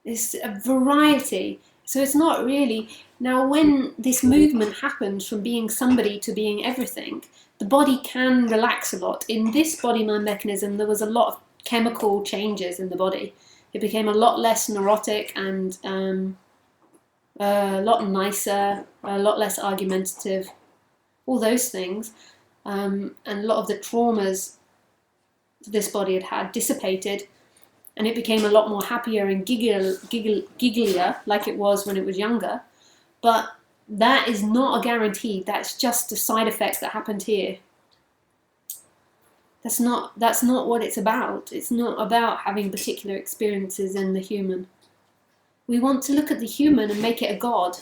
It's a variety. So it's not really... Now, when this movement happens from being somebody to being everything, the body can relax a lot. In this body-mind mechanism, there was a lot of chemical changes in the body. It became a lot less neurotic and a lot nicer, a lot less argumentative, all those things. And a lot of the traumas this body had had dissipated, and it became a lot more happier and gigglier, like it was when it was younger. But that is not a guarantee. That's just a side effect that happened here. That's not what it's about. It's not about having particular experiences in the human. We want to look at the human and make it a god.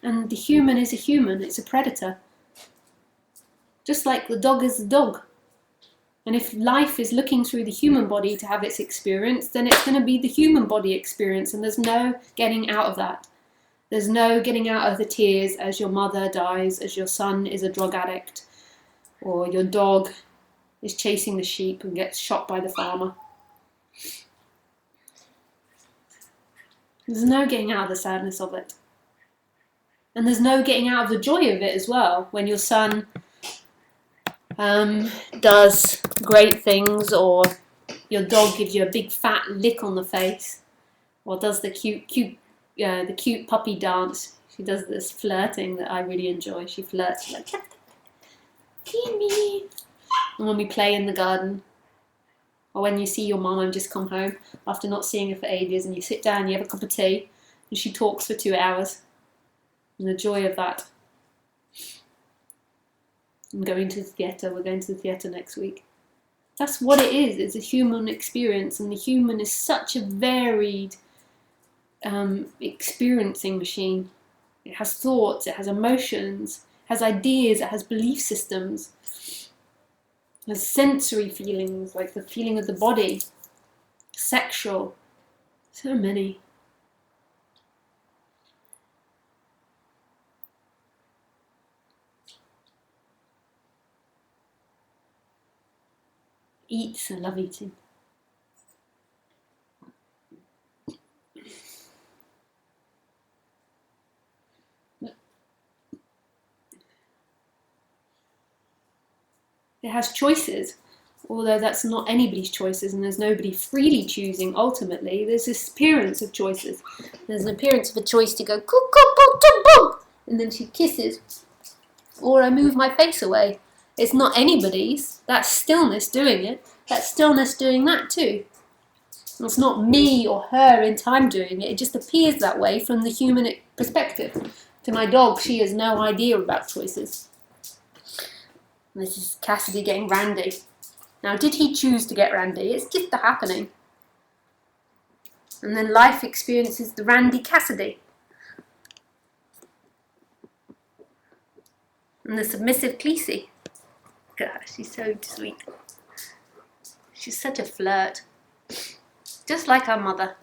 And the human is a human. It's a predator. Just like the dog is the dog. And if life is looking through the human body to have its experience, then it's going to be the human body experience, and there's no getting out of that. There's no getting out of the tears as your mother dies, as your son is a drug addict, or your dog is chasing the sheep and gets shot by the farmer. There's no getting out of the sadness of it. And there's no getting out of the joy of it as well, when your son does great things, or your dog gives you a big fat lick on the face, or does the cute puppy dance. She does this flirting that I really enjoy. She flirts like, Kimmy. And when we play in the garden, or when you see your mum just come home after not seeing her for ages, and you sit down, you have a cup of tea, and she talks for 2 hours, and the joy of that. I'm going to the theatre. We're going to the theatre next week. That's what it is. It's a human experience, and the human is such a varied experiencing machine. It has thoughts, it has emotions, it has ideas, it has belief systems, it has sensory feelings, like the feeling of the body, sexual, so many. Eats, I love eating. It has choices, although that's not anybody's choices, and there's nobody freely choosing ultimately. There's this appearance of choices. There's an appearance of a choice to go, and then she kisses, or I move my face away. It's not anybody's. That's stillness doing it. That's stillness doing that too. It's not me or her in time doing it. It just appears that way from the human perspective. To my dog, she has no idea about choices. And this is Cassidy getting randy. Now, did he choose to get randy? It's just the happening. And then life experiences the randy Cassidy. And the submissive Cleese. God, she's so sweet. She's such a flirt. Just like her mother.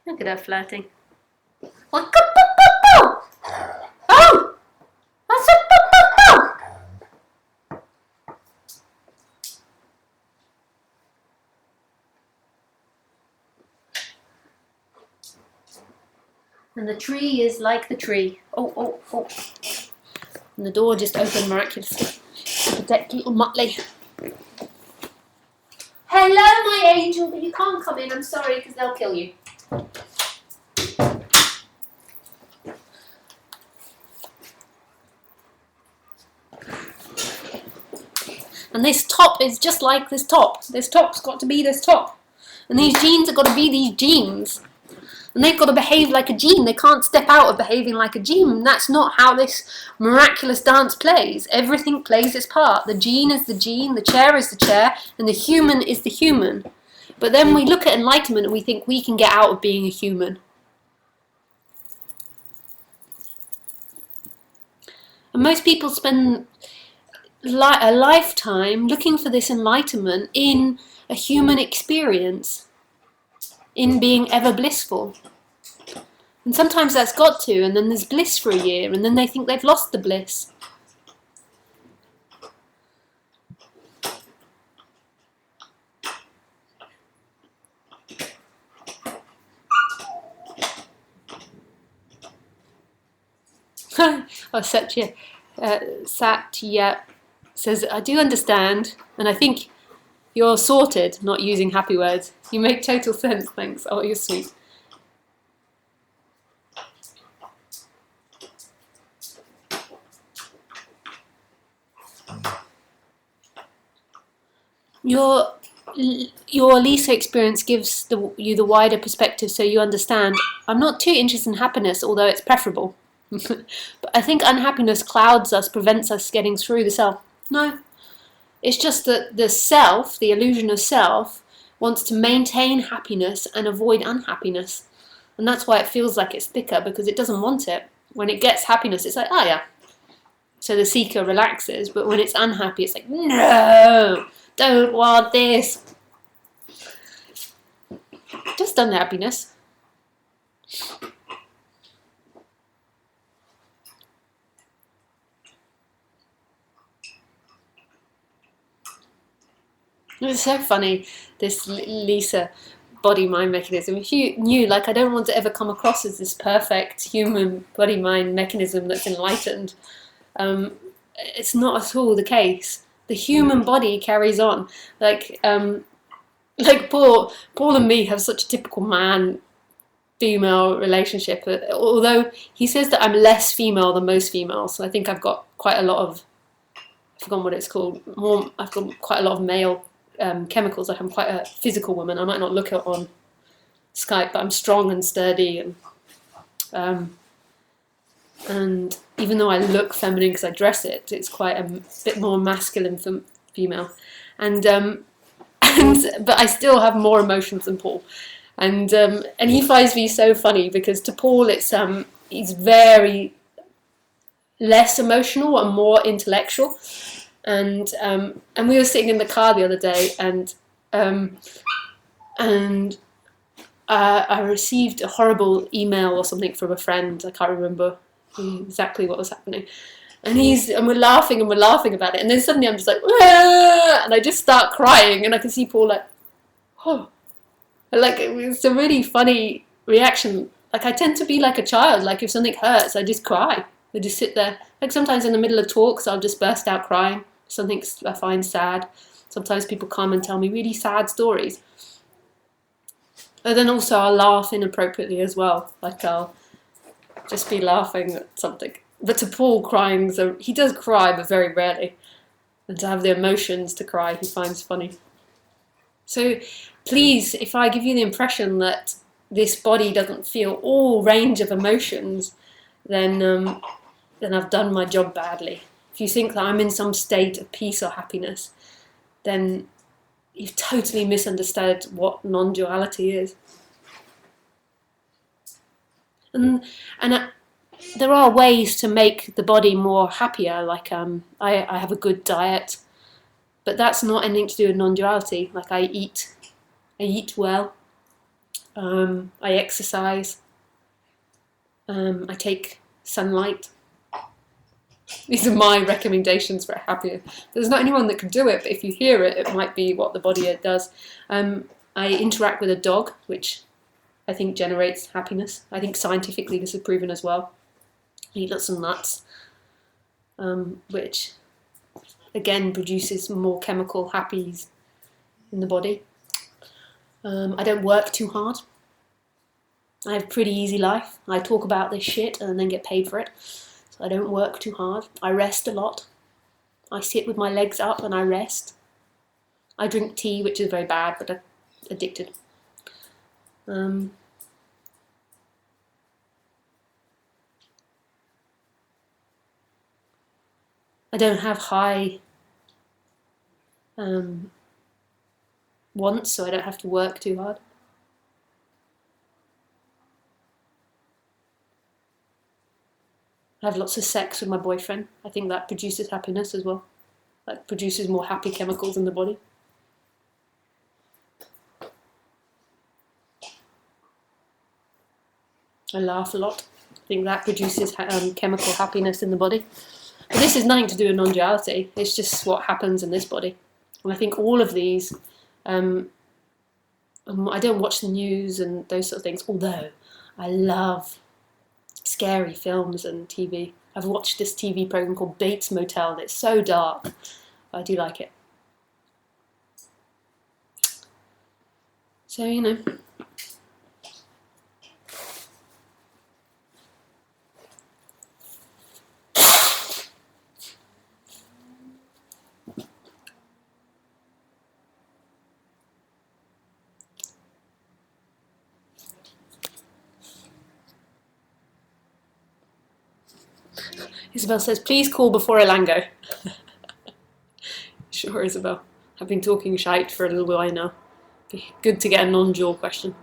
Look at her flirting. Oh! That's a And the tree is like the tree. Oh. And the door just opened miraculously to protect little Muttley. Hello, my angel, but you can't come in. I'm sorry, because they'll kill you. And this top is just like this top. This top's got to be this top. And these jeans have got to be these jeans. And they've got to behave like a jean. They can't step out of behaving like a jean. And that's not how this miraculous dance plays. Everything plays its part. The jean is the jean, the chair is the chair, and the human is the human. But then we look at enlightenment and we think we can get out of being a human. And most people spend a lifetime looking for this enlightenment in a human experience, in being ever blissful. And sometimes that's got to, and then there's bliss for a year, and then they think they've lost the bliss. Oh, Satya says, I do understand, and I think you're sorted, not using happy words. You make total sense, thanks. Oh, you're sweet. Your Lisa experience gives you the wider perspective, so you understand. I'm not too interested in happiness, although it's preferable. But I think unhappiness clouds us, prevents us getting through the self. No, it's just that the self, the illusion of self, wants to maintain happiness and avoid unhappiness. And that's why it feels like it's thicker, because it doesn't want it. When it gets happiness, it's like, oh yeah. So the seeker relaxes, but when it's unhappy, it's like, no, don't want this. Just unhappiness. It's so funny, this Lisa body-mind mechanism. If you knew, like, I don't want to ever come across as this perfect human body-mind mechanism that's enlightened. It's not at all the case. The human body carries on. Like Paul and me have such a typical man-female relationship. Although he says that I'm less female than most females, so I think I've got quite a lot of, I've forgotten what it's called. I've got quite a lot of male chemicals. Like I'm quite a physical woman. I might not look it on Skype, but I'm strong and sturdy, and even though I look feminine because I dress it, it's quite a bit more masculine for female, and but I still have more emotions than Paul, and he finds me so funny because to Paul it's he's very less emotional and more intellectual, and we were sitting in the car the other day, and I received a horrible email or something from a friend. I can't remember exactly what was happening. And we're laughing about it. And then suddenly I'm just like, Aah! And I just start crying. And I can see Paul like, oh. Like, it's a really funny reaction. Like, I tend to be like a child. Like, if something hurts, I just cry. I just sit there. Like, sometimes in the middle of talks, I'll just burst out crying. Something I find sad. Sometimes people come and tell me really sad stories. And then also I'll laugh inappropriately as well. Like, I'll just be laughing at something. But to Paul, crying, so he does cry, but very rarely. And to have the emotions to cry, he finds funny. So please, if I give you the impression that this body doesn't feel all range of emotions, then I've done my job badly. If you think that I'm in some state of peace or happiness, then you've totally misunderstood what non-duality is. And there are ways to make the body more happier, like I have a good diet, but that's not anything to do with non-duality. Like I eat well, I exercise, I take sunlight. These are my recommendations for happier. There's not anyone that can do it, but if you hear it, it might be what the body does. I interact with a dog, which I think generates happiness. I think scientifically this is proven as well. I eat lots of nuts, which again produces more chemical happies in the body. I don't work too hard. I have a pretty easy life. I talk about this shit and then get paid for it. So I don't work too hard. I rest a lot. I sit with my legs up and I rest. I drink tea, which is very bad, but I'm addicted. I don't have high wants, so I don't have to work too hard. I have lots of sex with my boyfriend. I think that produces happiness as well. That produces more happy chemicals in the body. I laugh a lot. I think that produces chemical happiness in the body. But this is nothing to do with non-duality. It's just what happens in this body. And I think all of these, I don't watch the news and those sort of things, although I love scary films and TV. I've watched this TV program called Bates Motel, and it's so dark. I do like it. So, you know. Isabel says, please call before Elango. Sure, Isabel. I've been talking shite for a little while now. Be good to get a non-dual question.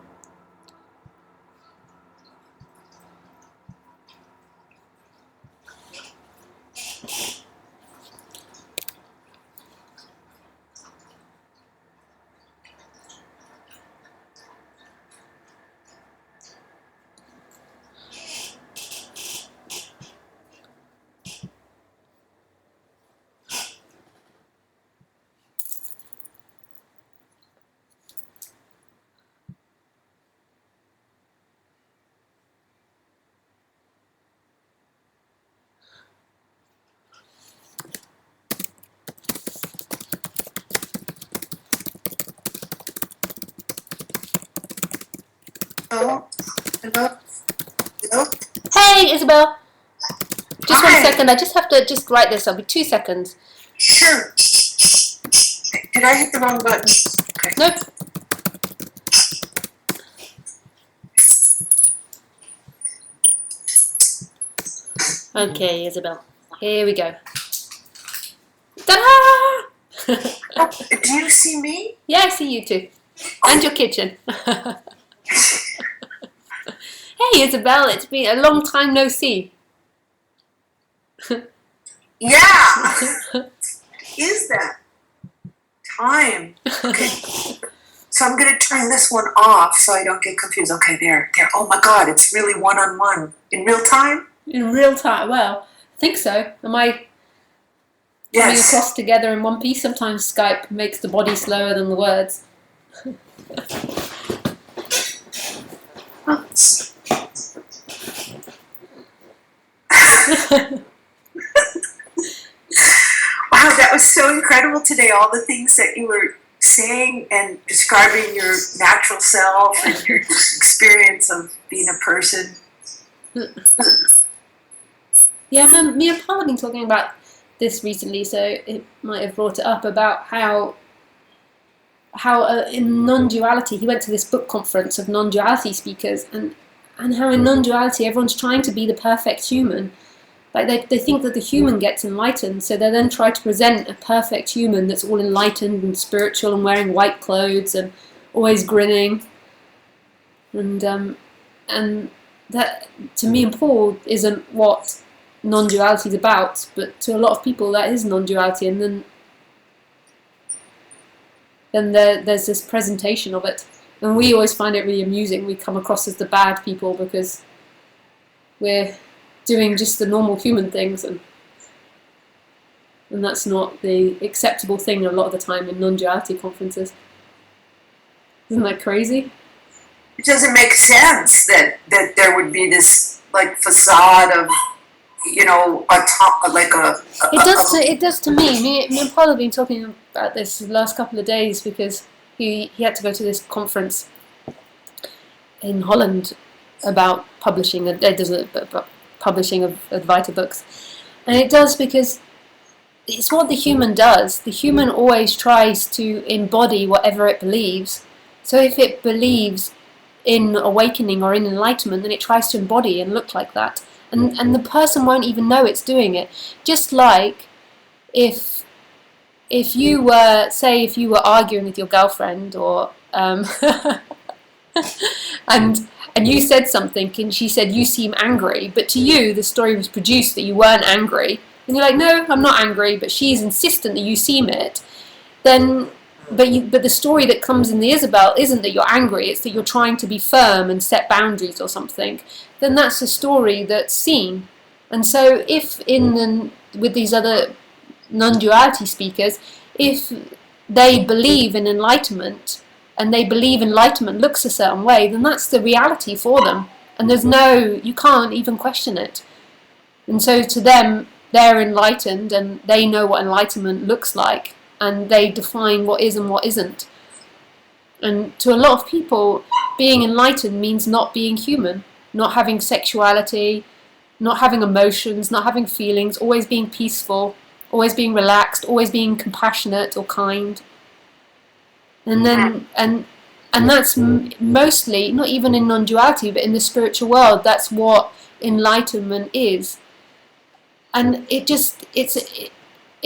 Hello? Hello? Hello? Hey, Isabel! Just Hi. 1 second, I just have to just write this. I'll be 2 seconds. Sure. Did I hit the wrong button? Okay. Nope. Okay, Isabel. Here we go. Ta-da! Oh, do you see me? Yeah, I see you too. And your kitchen. Hey, Isabel, it's been a long time no see. Yeah. Is that time? Okay. So I'm going to turn this one off so I don't get confused. Okay, there. Oh my God, it's really one-on-one. In real time? In real time? Well, I think so. Am I coming Yes. across together in one piece? Sometimes Skype makes the body slower than the words. Wow, that was so incredible today. All the things that you were saying and describing your natural self and your experience of being a person. Yeah, me and Paul have been talking about this recently, so it might have brought it up about how in non-duality, he went to this book conference of non-duality speakers, and how in non-duality everyone's trying to be the perfect human. Like they think that the human gets enlightened, so they then try to present a perfect human that's all enlightened and spiritual and wearing white clothes and always grinning. And that, to me and Paul, isn't what non-duality is about, but to a lot of people that is non-duality, and then there's this presentation of it. And we always find it really amusing. We come across as the bad people because we're doing just the normal human things, and that's not the acceptable thing a lot of the time in non-duality conferences. Isn't that crazy? It doesn't make sense that there would be this like facade of, you know, It does to me. Me and Paul have been talking about this the last couple of days because he had to go to this conference in Holland about publishing. Publishing of Advaita books, and it does because it's what the human does. The human always tries to embody whatever it believes. So if it believes in awakening or in enlightenment, then it tries to embody and look like that. And the person won't even know it's doing it. Just like if you were, say, if you were arguing with your girlfriend, or and you said something and she said you seem angry, but to you the story was produced that you weren't angry, and you're like, no, I'm not angry, but she's insistent that you seem it, then but the story that comes in the Isabel isn't that you're angry, it's that you're trying to be firm and set boundaries or something, then that's a story that's seen. And so if with these other non-duality speakers, if they believe in enlightenment, and they believe enlightenment looks a certain way, then that's the reality for them. And you can't even question it. And so to them, they're enlightened and they know what enlightenment looks like, and they define what is and what isn't. And to a lot of people, being enlightened means not being human, not having sexuality, not having emotions, not having feelings, always being peaceful, always being relaxed, always being compassionate or kind. And then and that's mostly, not even in non-duality, but in the spiritual world, that's what enlightenment is. And it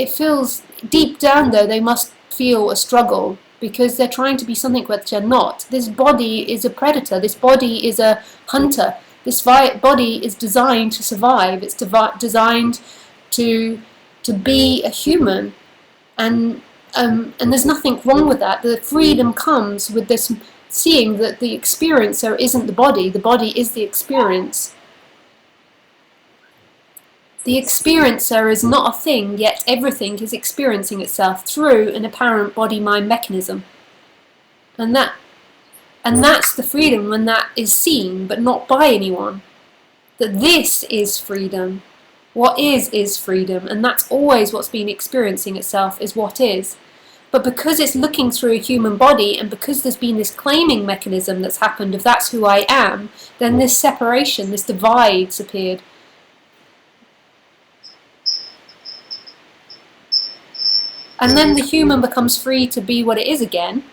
feels deep down, though, they must feel a struggle because they're trying to be something which they're not. This body is a predator, this body is a hunter, this body is designed to survive, it's designed to be a human. And there's nothing wrong with that. The freedom comes with this seeing that the experiencer isn't the body is the experience. The experiencer is not a thing, yet everything is experiencing itself through an apparent body-mind mechanism. And that's the freedom when that is seen, but not by anyone. That this is freedom. What is freedom, and that's always what's been experiencing itself, is what is. But because it's looking through a human body, and because there's been this claiming mechanism that's happened of that's who I am, then this separation, this divide's appeared. And then the human becomes free to be what it is again,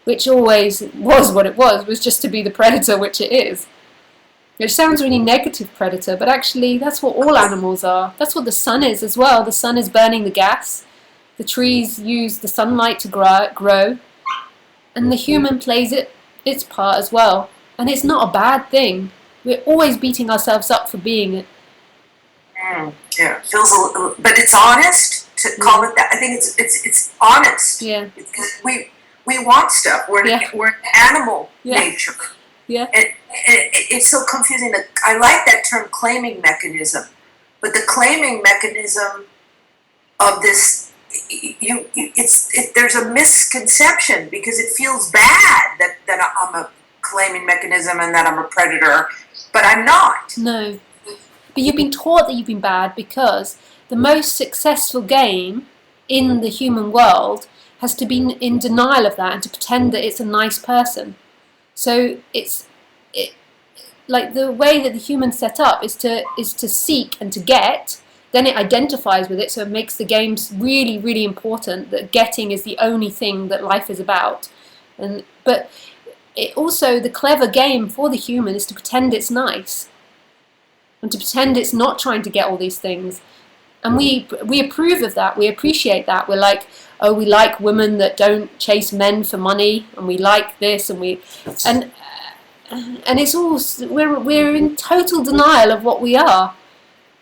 which always was what it was just to be the predator which it is. Which sounds really negative, predator, but actually that's what all animals are. That's what the sun is as well. The sun is burning the gas. The trees use the sunlight to grow. And the human plays its part as well. And it's not a bad thing. We're always beating ourselves up for being it. Yeah, it feels but it's honest to call it that. I think it's honest. Yeah. Because we want stuff. We're an animal nature. Yeah. It's so confusing. I like that term, claiming mechanism, but the claiming mechanism of this, there's a misconception because it feels bad that I'm a claiming mechanism and that I'm a predator, but I'm not. No. But you've been taught that you've been bad because the most successful game in the human world has to be in denial of that and to pretend that it's a nice person. So like the way that the human's set up is to seek and to get. Then it identifies with it, so it makes the games really, really important that getting is the only thing that life is about. But it also, the clever game for the human is to pretend it's nice and to pretend it's not trying to get all these things. And we approve of that. We appreciate that. We're like, oh, we like women that don't chase men for money, and we like this, and it's all, we're in total denial of what we are.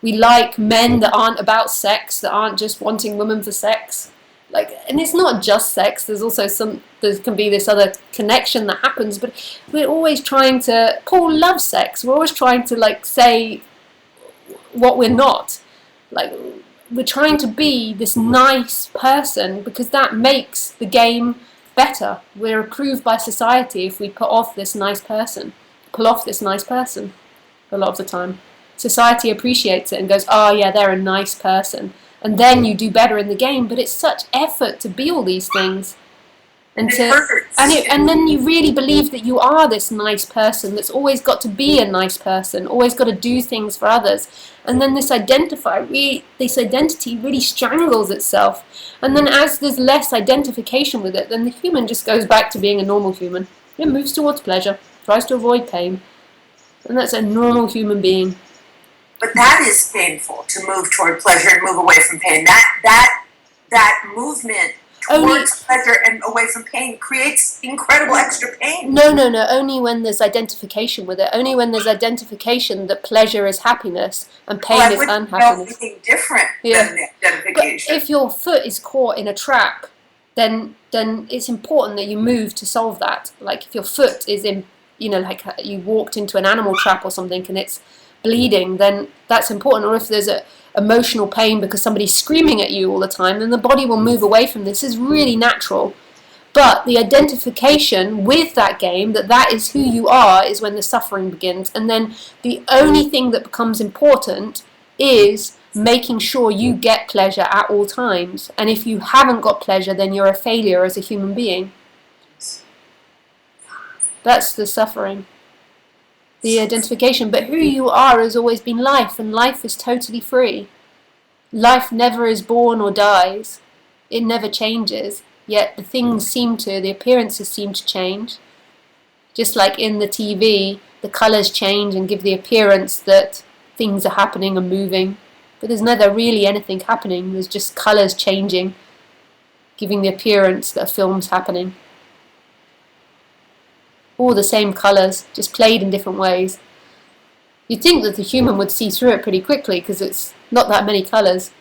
We like men that aren't about sex, that aren't just wanting women for sex. And it's not just sex. There's also there can be this other connection that happens. But we're always trying to. Paul loves sex. We're always trying to say what we're not. We're trying to be this nice person because that makes the game better. We're approved by society if we pull off this nice person a lot of the time. Society appreciates it and goes, oh yeah, they're a nice person. And then you do better in the game, but it's such effort to be all these things. And then you really believe that you are this nice person that's always got to be a nice person, always got to do things for others. And then this identity really strangles itself. And then as there's less identification with it, then the human just goes back to being a normal human. It moves towards pleasure, tries to avoid pain. And that's a normal human being. But that is painful, to move toward pleasure and move away from pain. That movement towards pleasure and away from pain creates incredible extra pain. No. Only when there's identification with it. Only when there's identification that pleasure is happiness and pain is unhappiness. I wouldn't know anything different than the identification. But if your foot is caught in a trap, then it's important that you move to solve that. If your foot is in, you walked into an animal trap or something and it's bleeding, then that's important. Or if there's a emotional pain because somebody's screaming at you all the time, then the body will move away from this. It's really natural. But the identification with that game, that is who you are, is when the suffering begins. And then the only thing that becomes important is making sure you get pleasure at all times. And if you haven't got pleasure, then you're a failure as a human being. That's the suffering, the identification. But who you are has always been life, and life is totally free. Life never is born or dies. It never changes. Yet the things seem to, the appearances seem to change. Just like in the TV, the colours change and give the appearance that things are happening and moving. But there's never really anything happening. There's just colours changing, giving the appearance that a film's happening. All the same colours, just played in different ways. You'd think that the human would see through it pretty quickly because it's not that many colours.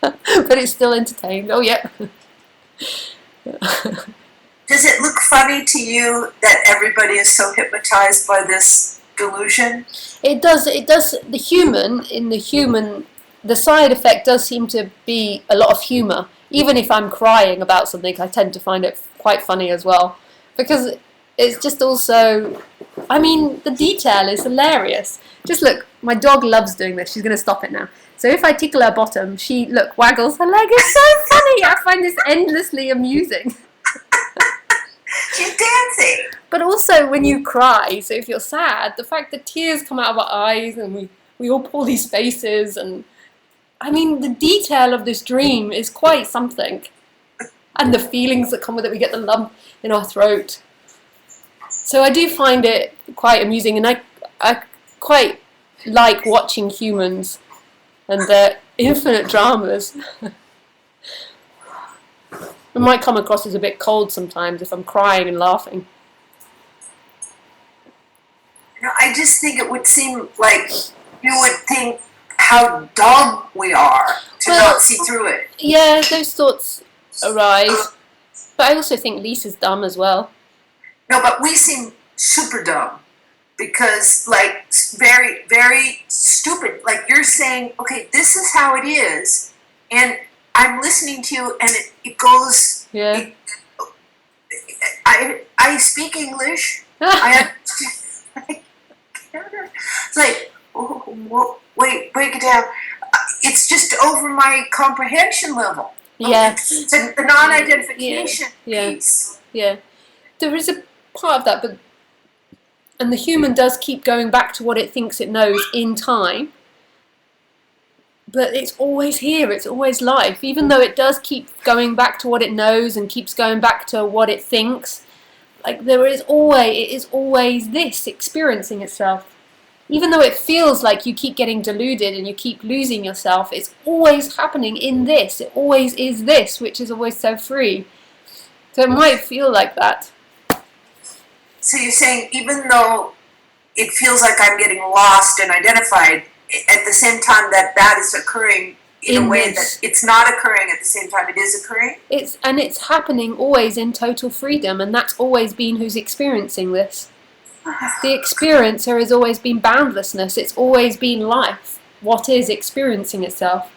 But it's still entertained. Oh, yeah. Does it look funny to you that everybody is so hypnotized by this delusion? It does. The human, the side effect does seem to be a lot of humour. Even if I'm crying about something, I tend to find it quite funny as well. Because it's just also, I mean, the detail is hilarious. Just look, my dog loves doing this. She's going to stop it now. So if I tickle her bottom, she, look, waggles her leg. It's so funny. I find this endlessly amusing. She's dancing. But also when you cry, so if you're sad, the fact that tears come out of our eyes and we all pull these faces, and I mean, the detail of this dream is quite something. And the feelings that come with it, we get the lump in our throat. So I do find it quite amusing, and I quite like watching humans and their infinite dramas. It might come across as a bit cold sometimes if I'm crying and laughing. I just think it would seem like you would think how dumb we are to not see through it. Yeah, those thoughts arise. But I also think Lisa's dumb as well. No, but we seem super dumb because, like, very, very stupid. Like, you're saying, okay, this is how it is, and I'm listening to you, and it goes. Yeah. I speak English. It's like, wait, break it down. It's just over my comprehension level. Yeah. It's the non-identification Yeah. piece. Yeah. There is a part of that, and the human does keep going back to what it thinks it knows in time. But it's always here, it's always life. Even though it does keep going back to what it knows and keeps going back to what it thinks, like it is always this experiencing itself. Even though it feels like you keep getting deluded and you keep losing yourself, it's always happening in this. It always is this, which is always so free. So it might feel like that. So you're saying even though it feels like I'm getting lost and identified, at the same time that is occurring in a way that it's not occurring at the same time it is occurring? It's happening always in total freedom, and that's always been who's experiencing this. The experiencer has always been boundlessness. It's always been life. What is experiencing itself?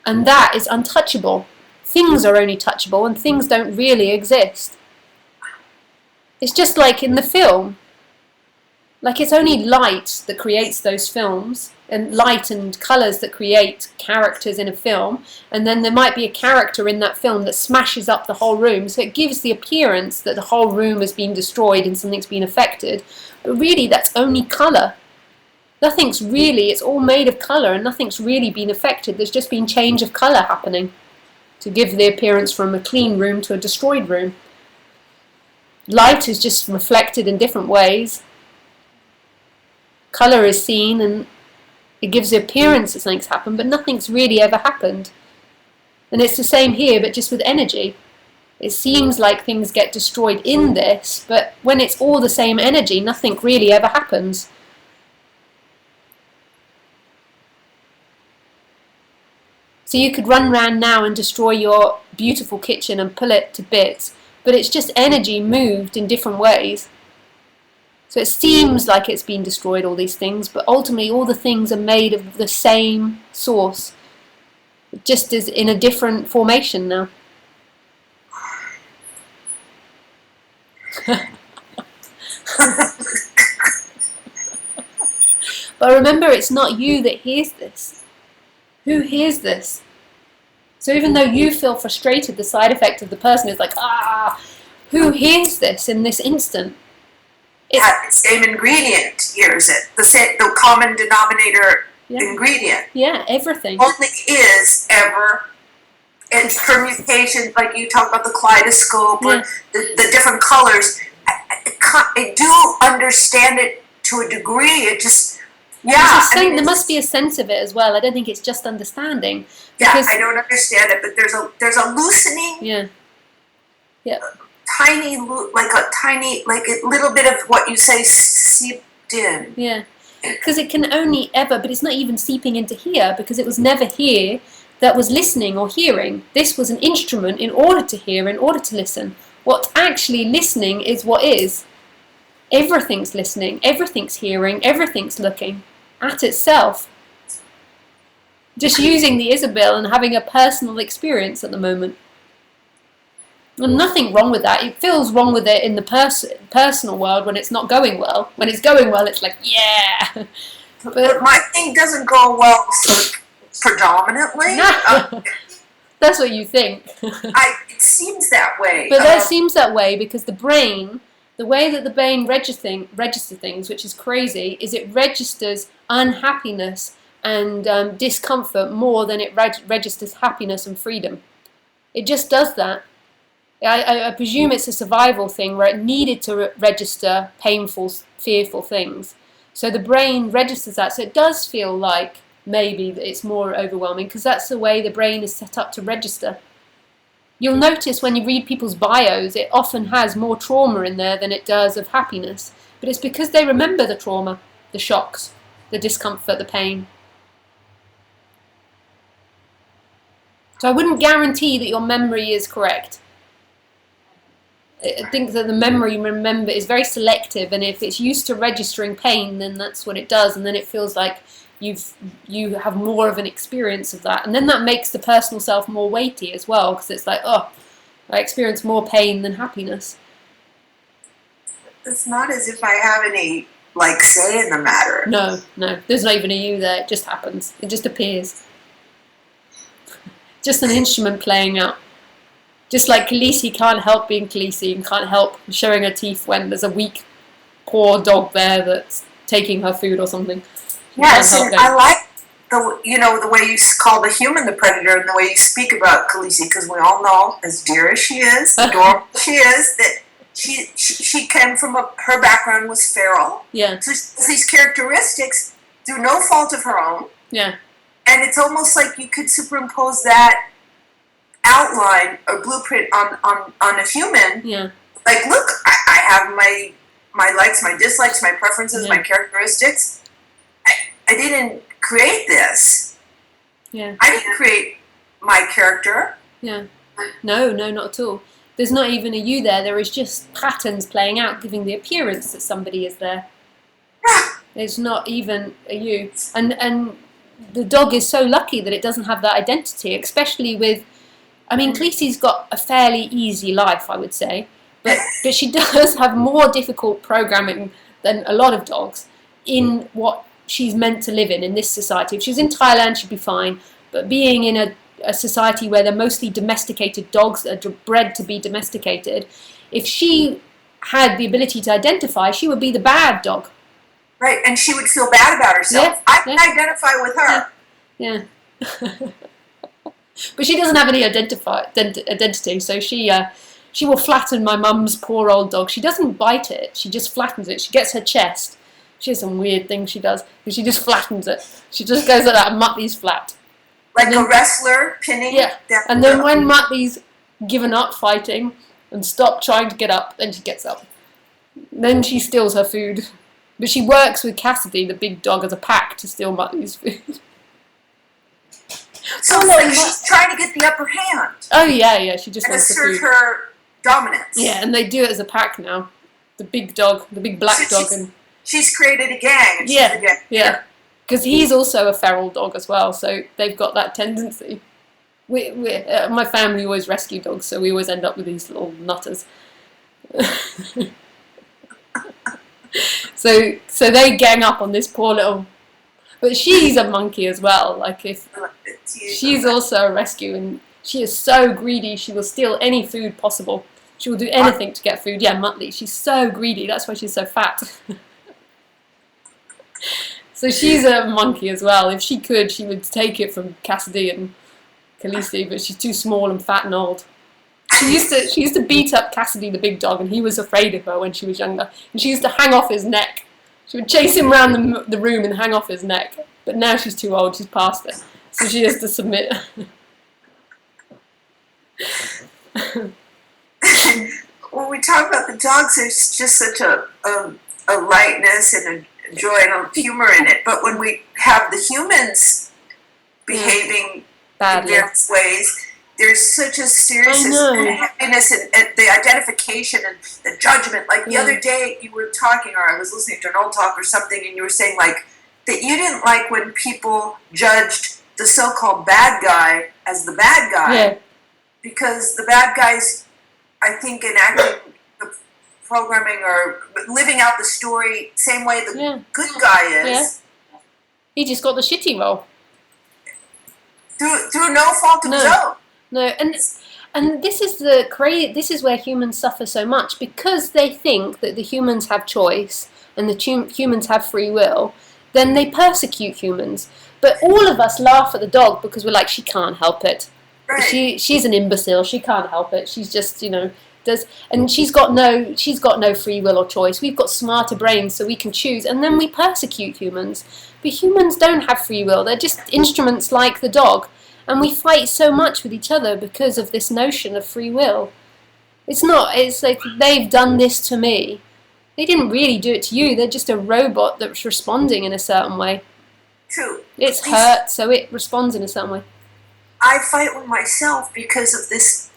And that is untouchable. Things are only touchable, and things don't really exist. It's just like in the film. Like it's only light that creates those films, and light and colours that create characters in a film, and then there might be a character in that film that smashes up the whole room, so it gives the appearance that the whole room has been destroyed and something's been affected, but really that's only colour. Nothing's really, it's all made of colour and nothing's really been affected, there's just been change of colour happening to give the appearance from a clean room to a destroyed room. Light is just reflected in different ways. Colour is seen and it gives the appearance that something's happened, but nothing's really ever happened. And it's the same here, but just with energy. It seems like things get destroyed in this, but when it's all the same energy, nothing really ever happens. So you could run around now and destroy your beautiful kitchen and pull it to bits, but it's just energy moved in different ways. So it seems like it's been destroyed, all these things, but ultimately all the things are made of the same source, just as in a different formation now. But But remember, it's not you that hears this. Who hears this? So even though you feel frustrated, the side effect of the person is like, who hears this in this instant? The same ingredient hears it. The common denominator ingredient. Yeah, everything. Only is ever. It's permutation, like you talk about the kaleidoscope or the different colors. I do understand it to a degree. It just, there must be a sense of it as well. I don't think it's just understanding. Yeah, I don't understand it, but there's a loosening. Yeah. Yeah. Tiny, like a little bit of what you say seeped in. Yeah. Because it can only ever, but it's not even seeping into here, because it was never here that was listening or hearing. This was an instrument in order to hear, in order to listen. What's actually listening is what is. Everything's listening, everything's hearing, everything's looking at itself. Just using the Isabel and having a personal experience at the moment. And nothing wrong with that. It feels wrong with it in the personal world when it's not going well. When it's going well, it's like, yeah. But my thing doesn't go well predominantly. That's what you think. It seems that way. But that seems that way because the brain, the way that the brain registers things, which is crazy, is it registers unhappiness and discomfort more than it registers happiness and freedom. It just does that. I presume it's a survival thing where it needed to register painful, fearful things. So the brain registers that. So it does feel like maybe that it's more overwhelming because that's the way the brain is set up to register. You'll notice when you read people's bios, it often has more trauma in there than it does of happiness. But it's because they remember the trauma, the shocks, the discomfort, the pain. So I wouldn't guarantee that your memory is correct. I think that the memory, remember, is very selective, and if it's used to registering pain, then that's what it does, and then it feels like you have more of an experience of that, and then that makes the personal self more weighty as well, because it's like, oh, I experience more pain than happiness. It's not as if I have any say in the matter. No, there's not even a you there. It just happens. It just appears. Just an instrument playing out. Just like Khaleesi can't help being Khaleesi and can't help showing her teeth when there's a weak, poor dog there that's taking her food or something. Yes, and I like the way you call the human the predator and the way you speak about Khaleesi, because we all know, as dear as she is, adorable she is, that she came from her background was feral. Yeah. So she has these characteristics through no fault of her own. Yeah. And it's almost like you could superimpose that outline or blueprint on a human. Yeah. Like, look, I have my likes, my dislikes, my preferences, my characteristics. I didn't create this. Yeah. I didn't create my character. Yeah. No, not at all. There's not even a you there. There is just patterns playing out, giving the appearance that somebody is there. It's not even a you. And the dog is so lucky that it doesn't have that identity, especially with, Khaleesi's got a fairly easy life, I would say, but she does have more difficult programming than a lot of dogs in what she's meant to live in this society. If she's in Thailand, she'd be fine, but being in a society where they're mostly domesticated dogs that are bred to be domesticated, if she had the ability to identify, she would be the bad dog. Right, and she would feel bad about herself. Yeah, I can identify with her. Yeah. But she doesn't have any identity, so she will flatten my mum's poor old dog. She doesn't bite it, she just flattens it. She gets her chest. She has some weird thing she does, but she just flattens it. She just goes like that, and Muttley's flat. Like a wrestler pinning. Yeah, and then when Muttley's given up fighting and stopped trying to get up, then she gets up. Then she steals her food. But she works with Cassidy, the big dog, as a pack to steal Muttley's food. So she's trying to get the upper hand. Oh yeah, she just wants the food. Assert her dominance. Yeah, and they do it as a pack now. The big dog, the big black dog. She's created a gang. And yeah, she's a gang. Yeah. Because he's also a feral dog as well, so they've got that tendency. My family always rescue dogs, so we always end up with these little nutters. So they gang up on this poor little But she's a monkey as well. Like if she's also a rescue, and she is so greedy, she will steal any food possible. She will do anything to get food. Yeah, Muttley. She's so greedy. That's why she's so fat. So she's a monkey as well. If she could, she would take it from Cassidy and Khaleesi, but she's too small and fat and old. She used to beat up Cassidy, the big dog, and he was afraid of her when she was younger. And she used to hang off his neck. She would chase him around the room and hang off his neck. But now she's too old. She's past it, so she has to submit. When we talk about the dogs, there's just such a lightness and a joy and a humor in it. But when we have the humans behaving badly in various ways, there's such a seriousness and happiness and the identification and the judgment. Like the other day, you were talking, or I was listening to an old talk or something, and you were saying like that you didn't like when people judged the so-called bad guy as the bad guy, because the bad guys, I think, enacting the programming or living out the story same way the good guy is. Yeah. He just got the shitty role. Through no fault of his own. No, and this is where humans suffer so much, because they think that the humans have choice and the humans have free will. Then they persecute humans. But all of us laugh at the dog because we're like, she can't help it. Right. She's an imbecile. She can't help it. She's just, and she's got no free will or choice. We've got smarter brains, so we can choose, and then we persecute humans. But humans don't have free will. They're just instruments like the dog. And we fight so much with each other because of this notion of free will. It's like they've done this to me. They didn't really do it to you. They're just a robot that's responding in a certain way. True. It's hurt, so it responds in a certain way. I fight with myself because of this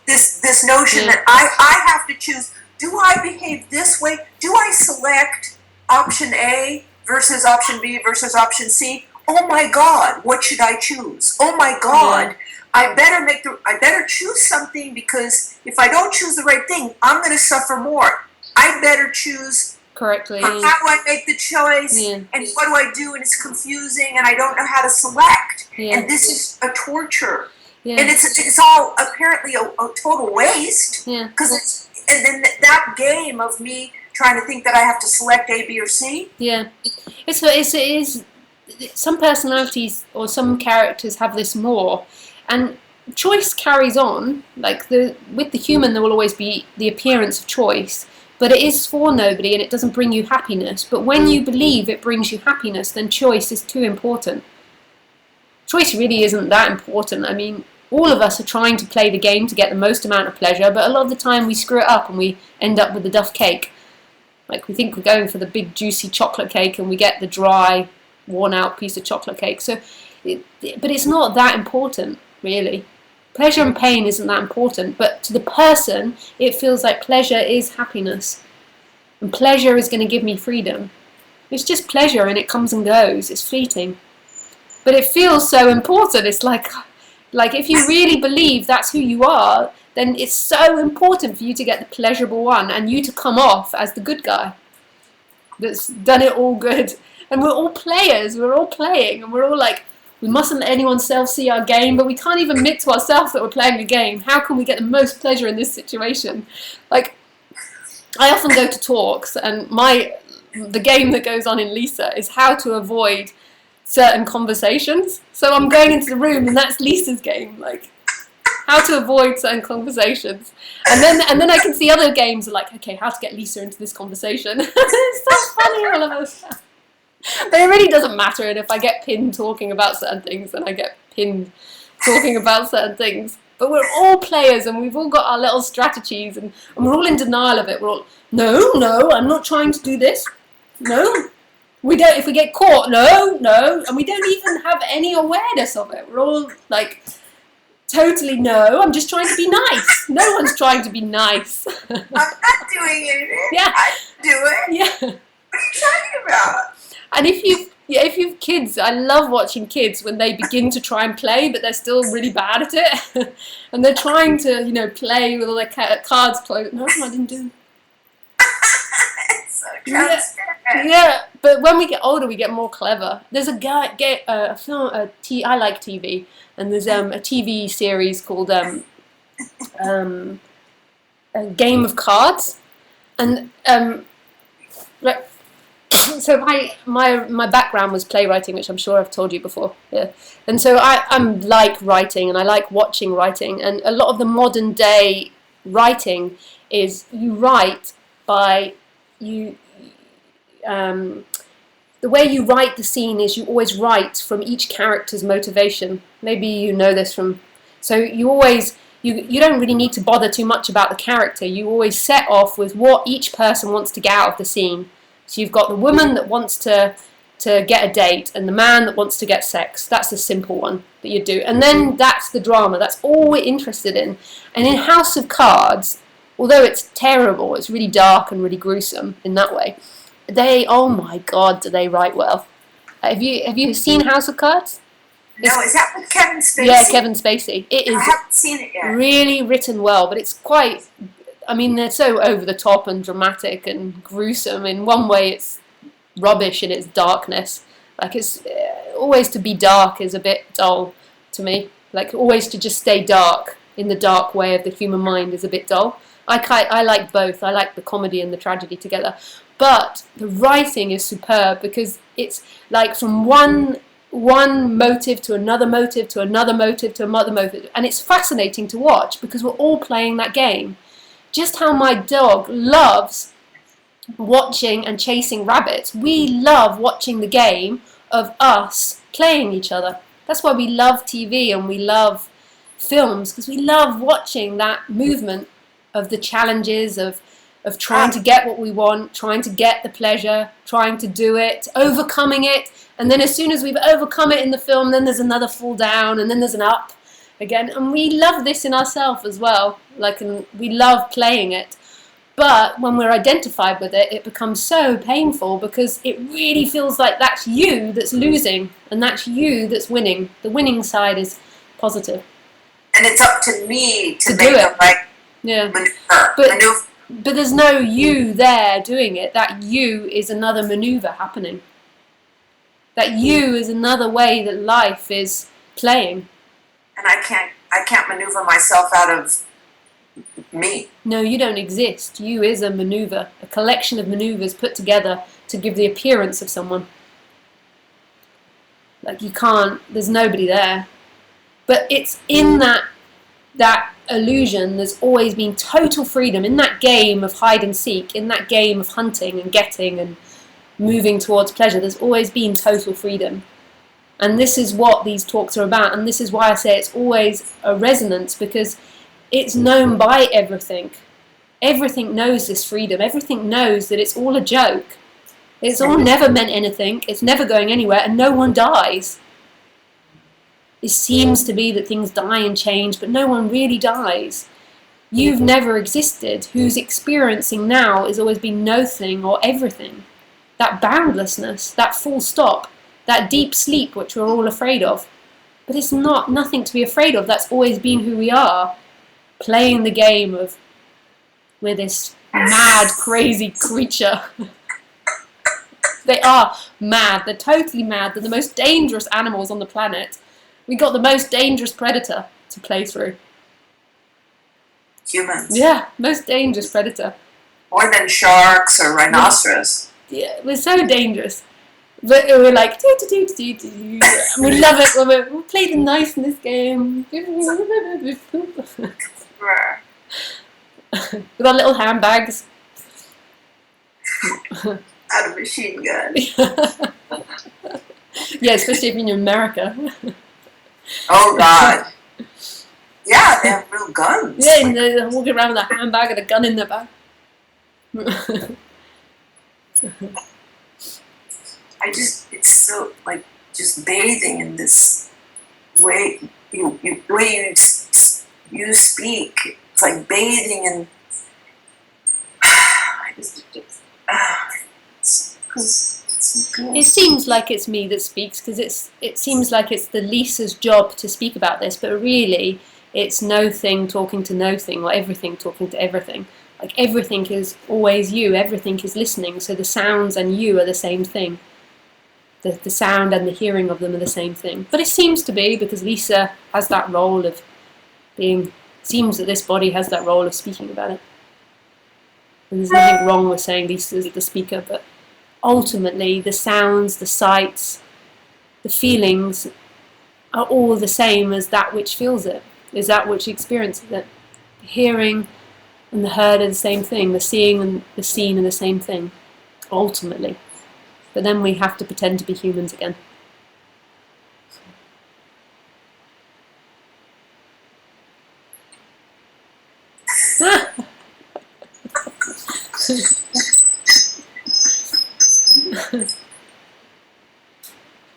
this notion that I have to choose. Do I behave this way? Do I select option A versus option B versus option C? Oh my God, what should I choose? Oh my God, I better choose something, because if I don't choose the right thing, I'm going to suffer more. I better choose correctly. How do I make the choice? And what do I do? And it's confusing, and I don't know how to select. And this is a torture. And it's all apparently a total waste. Because and then that game of me trying to think that I have to select A, B, or C. Yeah, it is. Some personalities or some characters have this more, and choice carries on. Like with the human, there will always be the appearance of choice, but it is for nobody, and it doesn't bring you happiness. But when you believe it brings you happiness, then choice is too important. Choice really isn't that important. I mean, all of us are trying to play the game to get the most amount of pleasure, but a lot of the time we screw it up and we end up with the duff cake. Like we think we're going for the big juicy chocolate cake, and we get the dry, worn out piece of chocolate cake. So, but it's not that important, really. Pleasure and pain isn't that important, but to the person, it feels like pleasure is happiness, and pleasure is going to give me freedom. It's just pleasure, and it comes and goes. It's fleeting, but it feels so important. It's like if you really believe that's who you are, then it's so important for you to get the pleasurable one, and you to come off as the good guy that's done it all good. And we're all players, we're all playing, and we're all like, we mustn't let anyone else see our game, but we can't even admit to ourselves that we're playing a game. How can we get the most pleasure in this situation? Like, I often go to talks, and the game that goes on in Lisa is how to avoid certain conversations. So I'm going into the room, and that's Lisa's game, like, how to avoid certain conversations. And then I can see other games are like, okay, how to get Lisa into this conversation. It's so funny, all of us. But it really doesn't matter, and if I get pinned talking about certain things, then I get pinned talking about certain things. But we're all players, and we've all got our little strategies, and we're all in denial of it. We're all, no, I'm not trying to do this. No, we don't. If we get caught, no, and we don't even have any awareness of it. We're all like, totally no. I'm just trying to be nice. No one's trying to be nice. I'm not doing anything. Yeah, I do it. Yeah. What are you talking about? And if you've kids, I love watching kids when they begin to try and play, but they're still really bad at it, and they're trying to, play with all their cards closed. No, I didn't do. It's so transparent. Yeah, But when we get older, we get more clever. There's a guy, I like TV, and there's a TV series called a Game of Cards, and so my background was playwriting, which I'm sure I've told you before. Yeah, and so I'm like writing, and I like watching writing, and a lot of the modern day writing is you write by you. The way you write the scene is you always write from each character's motivation. Maybe you know this from. So you always you don't really need to bother too much about the character. You always set off with what each person wants to get out of the scene. So you've got the woman that wants to get a date and the man that wants to get sex. That's a simple one that you do. And then that's the drama. That's all we're interested in. And in House of Cards, although it's terrible, it's really dark and really gruesome in that way, oh my God, do they write well. Have you seen House of Cards? No, is that with Kevin Spacey? Yeah, Kevin Spacey. It is I haven't seen it yet. really written well, but it's quite, I mean, they're so over the top and dramatic and gruesome. In one way, it's rubbish in its darkness. Like, it's always to be dark is a bit dull to me. Like, always to just stay dark in the dark way of the human mind is a bit dull. I like both. I like the comedy and the tragedy together. But the writing is superb because it's like from one motive to another motive to another motive to another motive. And it's fascinating to watch because we're all playing that game. Just how my dog loves watching and chasing rabbits. We love watching the game of us playing each other. That's why we love TV and we love films, because we love watching that movement of the challenges of trying to get what we want, trying to get the pleasure, trying to do it, overcoming it, and then as soon as we've overcome it in the film, then there's another fall down, and then there's an up again. And we love this in ourselves as well. Like, and we love playing it. But when we're identified with it, it becomes so painful because it really feels like that's you that's losing and that's you that's winning. The winning side is positive. And it's up to me to do make it. the right Yeah. maneuver. But there's no you there doing it. That you is another maneuver happening. That you is another way that life is playing. And I can't maneuver myself out of me. No, you don't exist. You is a maneuver, a collection of maneuvers put together to give the appearance of someone. Like, you can't, there's nobody there. But it's in that illusion, there's always been total freedom. In that game of hide and seek, in that game of hunting and getting and moving towards pleasure, there's always been total freedom. And this is what these talks are about. And this is why I say it's always a resonance, because it's known by everything. Everything knows this freedom. Everything knows that it's all a joke. It's all never meant anything. It's never going anywhere, and no one dies. It seems to be that things die and change, but no one really dies. You've never existed. Who's experiencing now has always been nothing or everything. That boundlessness, that full stop, that deep sleep which we're all afraid of. But it's nothing to be afraid of. That's always been who we are. Playing the game of we're this mad, crazy creature. They are mad. They're totally mad. They're the most dangerous animals on the planet. We got the most dangerous predator to play through. Humans. Yeah, most dangerous predator. More than sharks or rhinoceros. Yeah, we're so dangerous. But we're like, we love it when we're playing nice in this game. With our little handbags. Out of machine gun. Yeah, especially if you're in America. Oh God. Yeah, they have real guns. Yeah, and they're walking around with a handbag and a gun in their back. It's so like just bathing in this way the way you speak. It's like bathing in. It seems like it's me that speaks because it seems like it's the Lisa's job to speak about this, but really it's no thing talking to no thing, or everything talking to everything. Like everything is always you, everything is listening, so the sounds and you are the same thing. The sound and the hearing of them are the same thing. But it seems to be, because Lisa has that role of being, seems that this body has that role of speaking about it. And there's nothing wrong with saying Lisa is the speaker, but ultimately the sounds, the sights, the feelings are all the same as that which feels it, is that which experiences it. The hearing and the heard are the same thing, the seeing and the seen are the same thing, ultimately. But then we have to pretend to be humans again.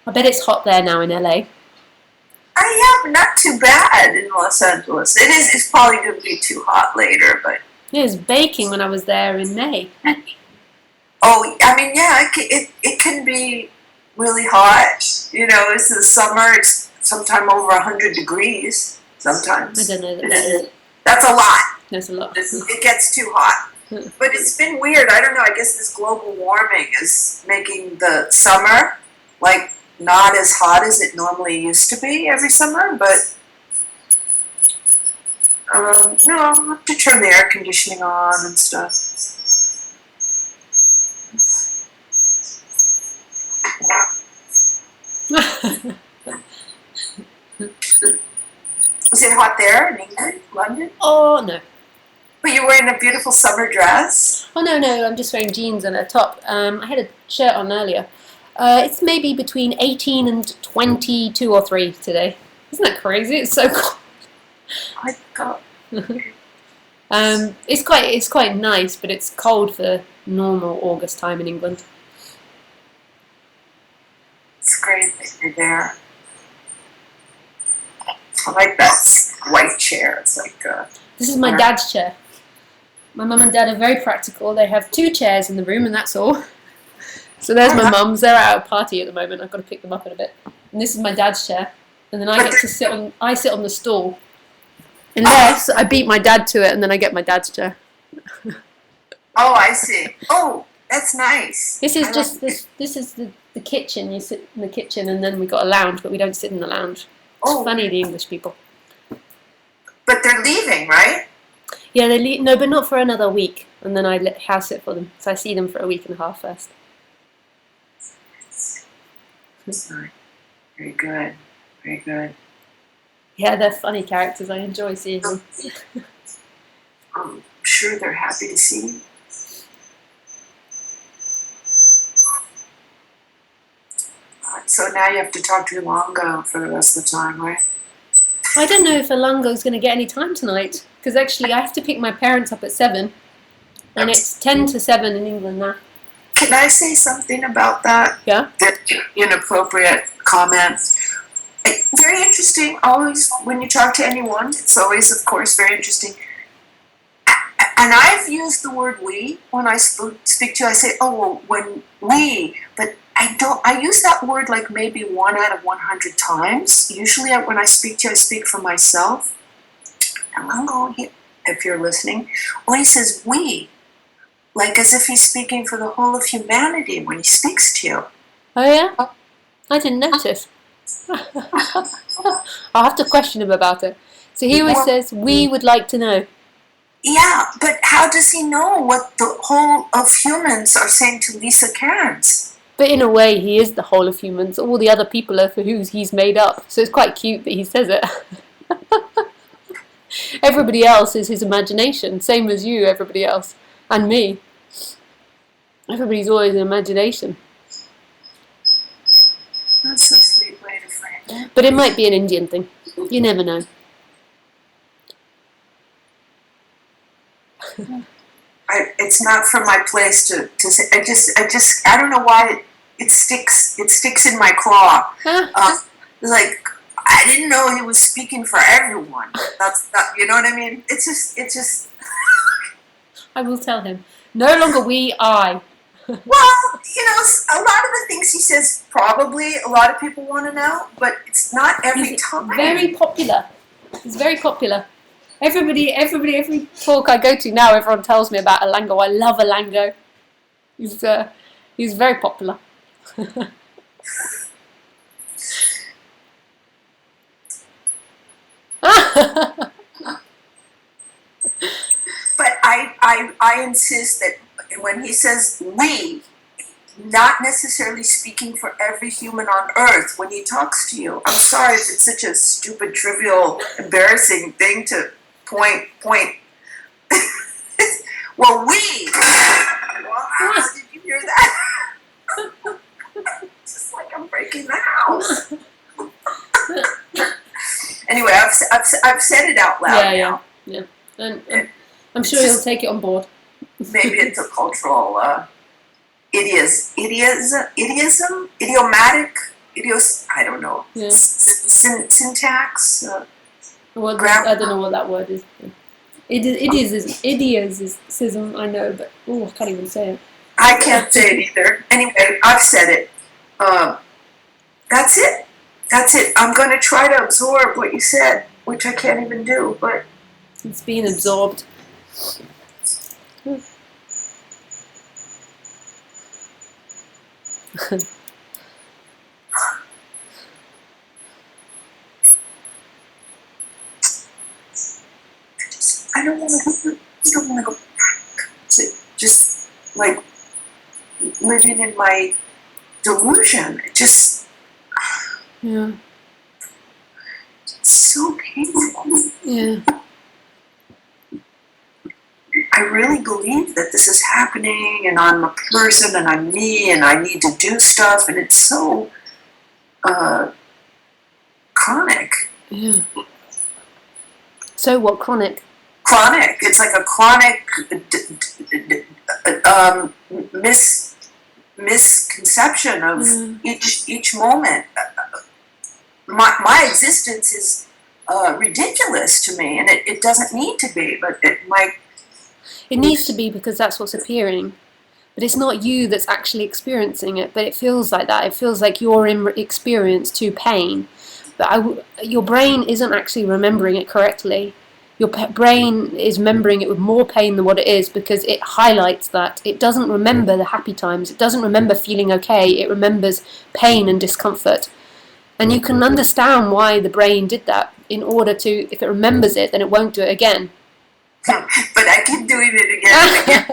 I bet it's hot there now in LA. Yeah, but not too bad in Los Angeles. It is. It's probably going to be too hot later, but It was baking when I was there in May. oh, I mean, yeah, it can be really hot. You know, it's the summer. It's sometime over 100 degrees. Sometimes. I don't know that. That's a lot. There's a lot. It gets too hot. But it's been weird. I don't know. I guess this global warming is making the summer like not as hot as it normally used to be every summer. But you know, I'll have to turn the air conditioning on and stuff. Is it hot there in England, London? Oh no. But you're wearing a beautiful summer dress. Oh no, I'm just wearing jeans and a top. I had a shirt on earlier. It's maybe between 18 and 22 or 3 today. Isn't that crazy? It's so cold. My God. It's quite nice, but it's cold for normal August time in England. It's great that you're there. I like that white chair. It's like This is my dad's chair. My mum and dad are very practical. They have 2 chairs in the room and that's all. So there's my mum's. They're at a party at the moment. I've got to pick them up in a bit. And this is my dad's chair. And then I get to sit on the stool. Unless I beat my dad to it and then I get my dad's chair. Oh, I see. Oh, that's nice. This is just this is the kitchen. You sit in the kitchen and then we got a lounge, but we don't sit in the lounge. It's funny, the English people. But they're leaving, right? Yeah, they leave. No, but not for another week. And then I house sit for them. So I see them for a week and a half first. Very good. Very good. Yeah, they're funny characters. I enjoy seeing them. I'm sure they're happy to see you. So now you have to talk to Longo for the rest of the time, right? I don't know if Alongo's going to get any time tonight. Because actually I have to pick my parents up at 7. And it's 10 to 7 in England now. Can I say something about that? Yeah? That inappropriate comment. Very interesting. Always, when you talk to anyone, it's always, of course, very interesting. And I've used the word we when I speak to you. I say, oh, well, when we, but I don't. I use that word like maybe 1 out of 100 times. Usually, when I speak to you, I speak for myself. And I'm going, if you're listening, well, he says we, like as if he's speaking for the whole of humanity when he speaks to you. Oh yeah? I didn't notice. I'll have to question him about it. So he always says, we would like to know. Yeah, but how does he know what the whole of humans are saying to Lisa Cairns? But in a way, he is the whole of humans. All the other people are for whose he's made up. So it's quite cute that he says it. Everybody else is his imagination. Same as you, everybody else. And me. Everybody's always an imagination. That's a sweet way to frame it. But it might be an Indian thing. You never know. It's not from my place to say. I don't know why it sticks in my craw. Like I didn't know he was speaking for everyone. That's you know what I mean? It's just. I will tell him. No longer we, I. Well, you know, a lot of the things he says probably a lot of people want to know, but it's not every time. Very popular. He's very popular. Every talk I go to now, everyone tells me about Alango. I love Alango. He's very popular. But I insist that when he says we, not necessarily speaking for every human on earth when he talks to you. I'm sorry if it's such a stupid, trivial, embarrassing thing to point. Well, we. Wow, did you hear that? Just like I'm breaking the house. Anyway, I've said it out loud now. Yeah. And I'm sure he'll take it on board. Maybe it's a cultural idiomatic, I don't know, Yeah. syntax. Well, I don't know what that word is. Idiosyncrasm, I know, but I can't even say it. I can't say it either. Anyway, I've said it. That's it. I'm going to try to absorb what you said, which I can't even do, but It's being absorbed. I don't want to go back to just like living in my delusion. It just, Yeah. it's so painful. Yeah. I really believe that this is happening and I'm a person and I'm me and I need to do stuff and it's so chronic. Yeah. So what? Chronic? Chronic. It's like a chronic misconception of each moment. My existence is ridiculous to me, and it doesn't need to be, but It needs to be because that's what's appearing. But it's not you that's actually experiencing it, but it feels like that. It feels like you're in experience to pain. But your brain isn't actually remembering it correctly. Your brain is remembering it with more pain than what it is because it highlights that. It doesn't remember the happy times. It doesn't remember feeling okay. It remembers pain and discomfort. And you can understand why the brain did that in order to, if it remembers it, then it won't do it again. But I keep doing it again and again.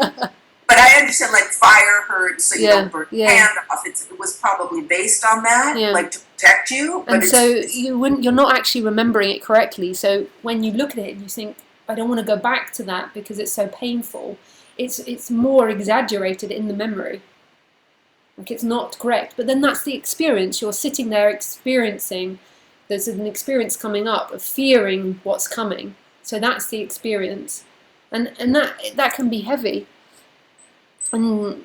But I understand, like, fire hurts, so you don't burn your hand off. It was probably based on that, like to protect you. But and so you're not actually remembering it correctly. So when you look at it and you think, I don't want to go back to that because it's so painful, it's more exaggerated in the memory. Like it's not correct. But then that's the experience. You're sitting there experiencing, there's an experience coming up of fearing what's coming. So that's the experience. And that can be heavy. And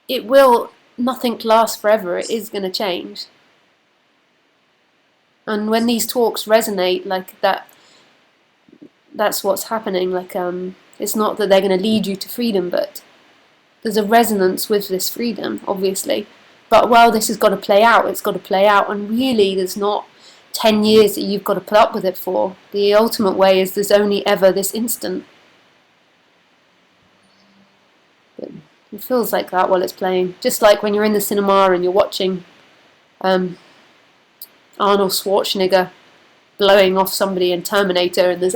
it will, nothing lasts forever. It is going to change. And when these talks resonate like that, that's what's happening. Like it's not that they're going to lead you to freedom, but there's a resonance with this freedom, obviously. But while this has got to play out, it's got to play out. And really, there's not 10 years that you've got to put up with it for. The ultimate way is there's only ever this instant. But it feels like that while it's playing. Just like when you're in the cinema and you're watching Arnold Schwarzenegger blowing off somebody in Terminator, and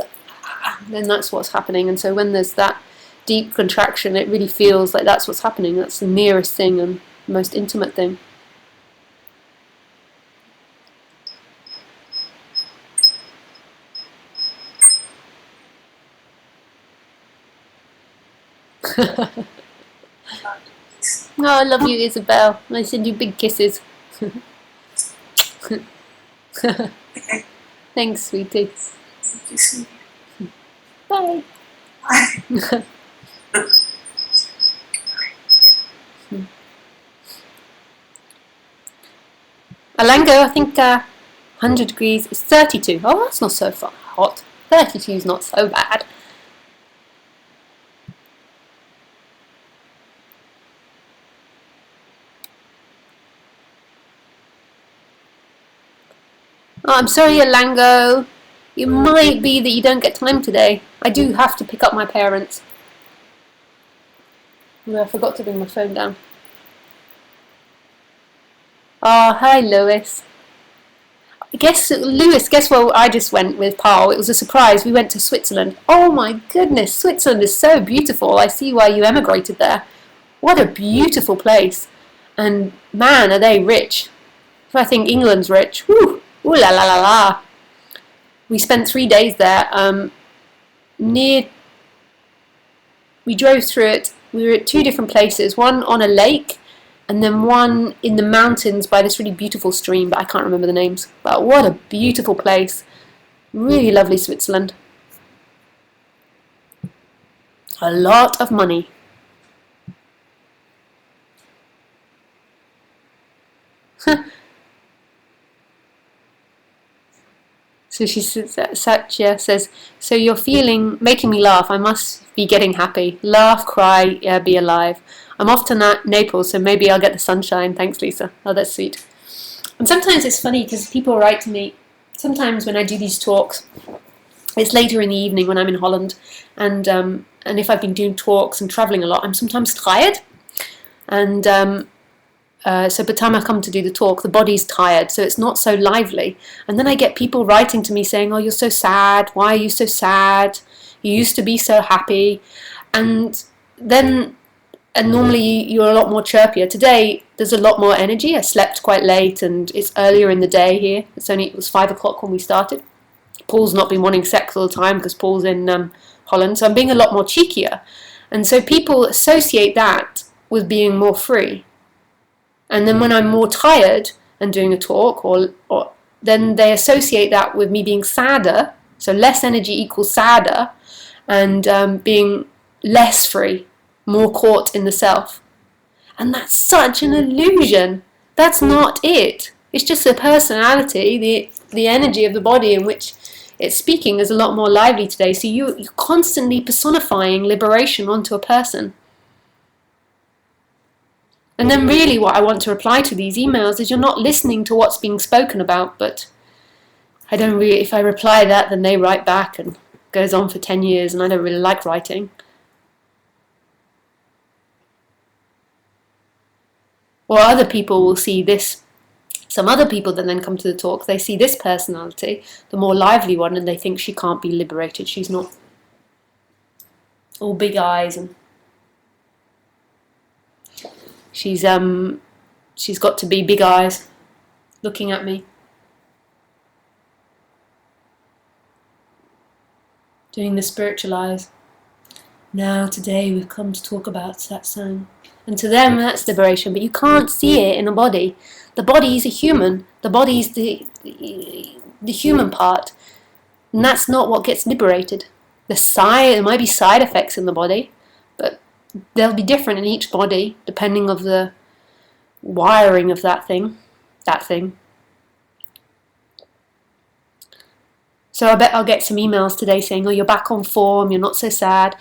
then that's what's happening. And so when there's that deep contraction, it really feels like that's what's happening. That's the nearest thing and most intimate thing. Oh, I love you, Isabel. I send you big kisses. Thanks, sweetie. Bye. Bye. Alango, I think 100 degrees is 32. Oh, that's not so far hot. 32 is not so bad. Oh, I'm sorry, Alango. it might be that you don't get time today. I do have to pick up my parents. Oh, I forgot to bring my phone down. Oh, hi, Lewis. Guess where I just went with Paul? It was a surprise. We went to Switzerland. Oh my goodness, Switzerland is so beautiful. I see why you emigrated there. What a beautiful place. And man, are they rich. If I think England's rich, whoo, ooh la la la la. We spent 3 days there. We drove through it. We were at 2 different places, one on a lake and then one in the mountains by this really beautiful stream, but I can't remember the names. But what a beautiful place. Really lovely Switzerland. A lot of money. So Satya says, so you're making me laugh. I must be getting happy. Laugh, cry, yeah, be alive. I'm off to Naples, so maybe I'll get the sunshine. Thanks, Lisa. Oh, that's sweet. And sometimes it's funny because people write to me. Sometimes when I do these talks, it's later in the evening when I'm in Holland, and if I've been doing talks and traveling a lot, I'm sometimes tired, and so by the time I come to do the talk, the body's tired, so it's not so lively. And then I get people writing to me saying, "Oh, you're so sad. Why are you so sad? You used to be so happy," and then. And normally you're a lot more chirpier. Today there's a lot more energy. I slept quite late and it's earlier in the day here. It was 5 o'clock when we started. Paul's not been wanting sex all the time because Paul's in Holland, so I'm being a lot more cheekier. And so people associate that with being more free. And then when I'm more tired and doing a talk, or then they associate that with me being sadder. So less energy equals sadder, and being less free, more caught in the self. And that's such an illusion. That's not it. It's just the personality, the energy of the body in which it's speaking is a lot more lively today. So you're constantly personifying liberation onto a person. And then really what I want to reply to these emails is you're not listening to what's being spoken about, but I don't really, if I reply that, then they write back and it goes on for 10 years and I don't really like writing. Or other people will see this. Some other people that then come to the talk, they see this personality, the more lively one, and they think she can't be liberated. She's not all big eyes and she's got to be big eyes looking at me. Doing the spiritual eyes. Now today we've come to talk about satsang. And to them that's liberation, but you can't see it in a body. The body is a human. The body is the human part. And that's not what gets liberated. There might be side effects in the body, but they'll be different in each body depending of the wiring of that thing. So I bet I'll get some emails today saying, oh, you're back on form, you're not so sad.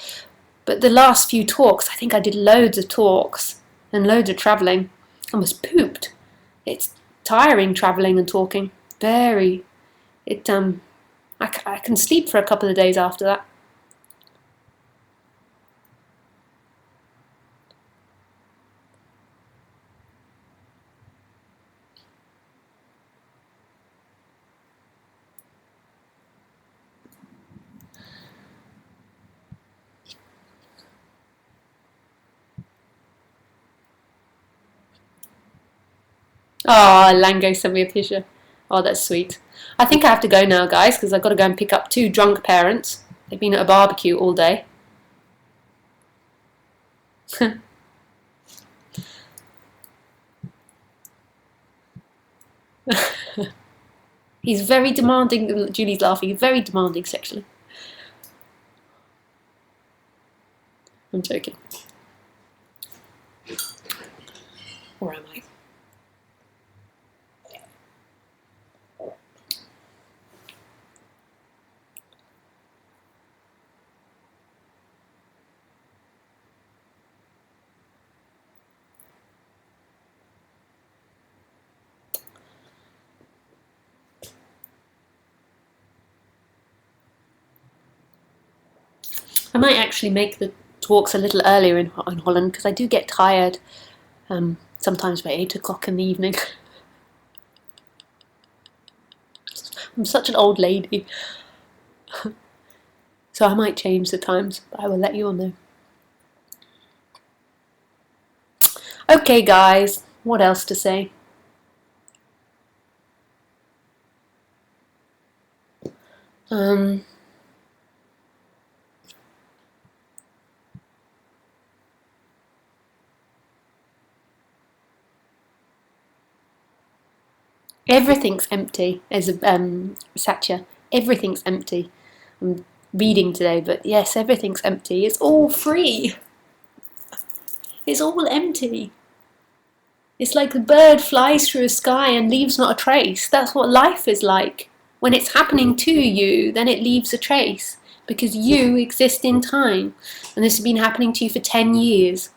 But the last few talks, I think I did loads of talks and loads of travelling. I was pooped. It's tiring travelling and talking. I can sleep for a couple of days after that. Oh, Lango sent me a picture. Oh, that's sweet. I think I have to go now, guys, because I've got to go and pick up 2 drunk parents. They've been at a barbecue all day. He's very demanding. Julie's laughing. He's very demanding sexually. I'm joking. Or am I? I might actually make the talks a little earlier in Holland, because I do get tired sometimes by 8 o'clock in the evening. I'm such an old lady. So I might change the times, but I will let you all know. Okay, guys, what else to say? Everything's empty, as Satya. Everything's empty. I'm reading today, but yes, everything's empty. It's all free. It's all empty. It's like the bird flies through the sky and leaves not a trace. That's what life is like. When it's happening to you, then it leaves a trace, because you exist in time. And this has been happening to you for 10 years.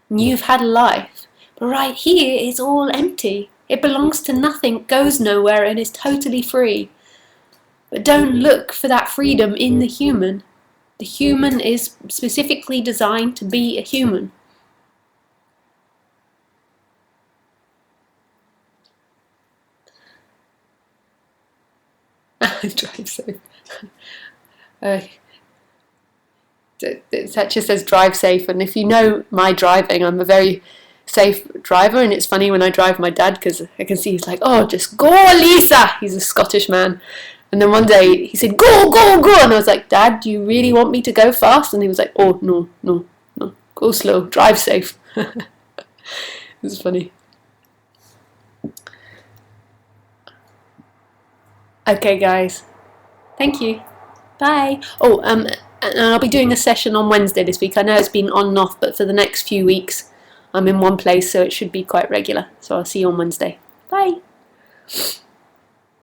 And you've had a life. But right here, it's all empty. It belongs to nothing, goes nowhere, and is totally free. But don't look for that freedom in the human. The human is specifically designed to be a human. Drive safe. Satya says drive safe, and if you know my driving, I'm a very safe driver, and it's funny when I drive my dad, because I can see he's like, oh, just go, Lisa. He's a Scottish man. And then one day he said, go, go, go. And I was like, Dad, do you really want me to go fast? And he was like, oh, no, no, no. Go slow, drive safe. It was funny. Okay, guys. Thank you. Bye. Oh, and I'll be doing a session on Wednesday this week. I know it's been on and off, but for the next few weeks, I'm in one place, so it should be quite regular. So I'll see you on Wednesday. Bye.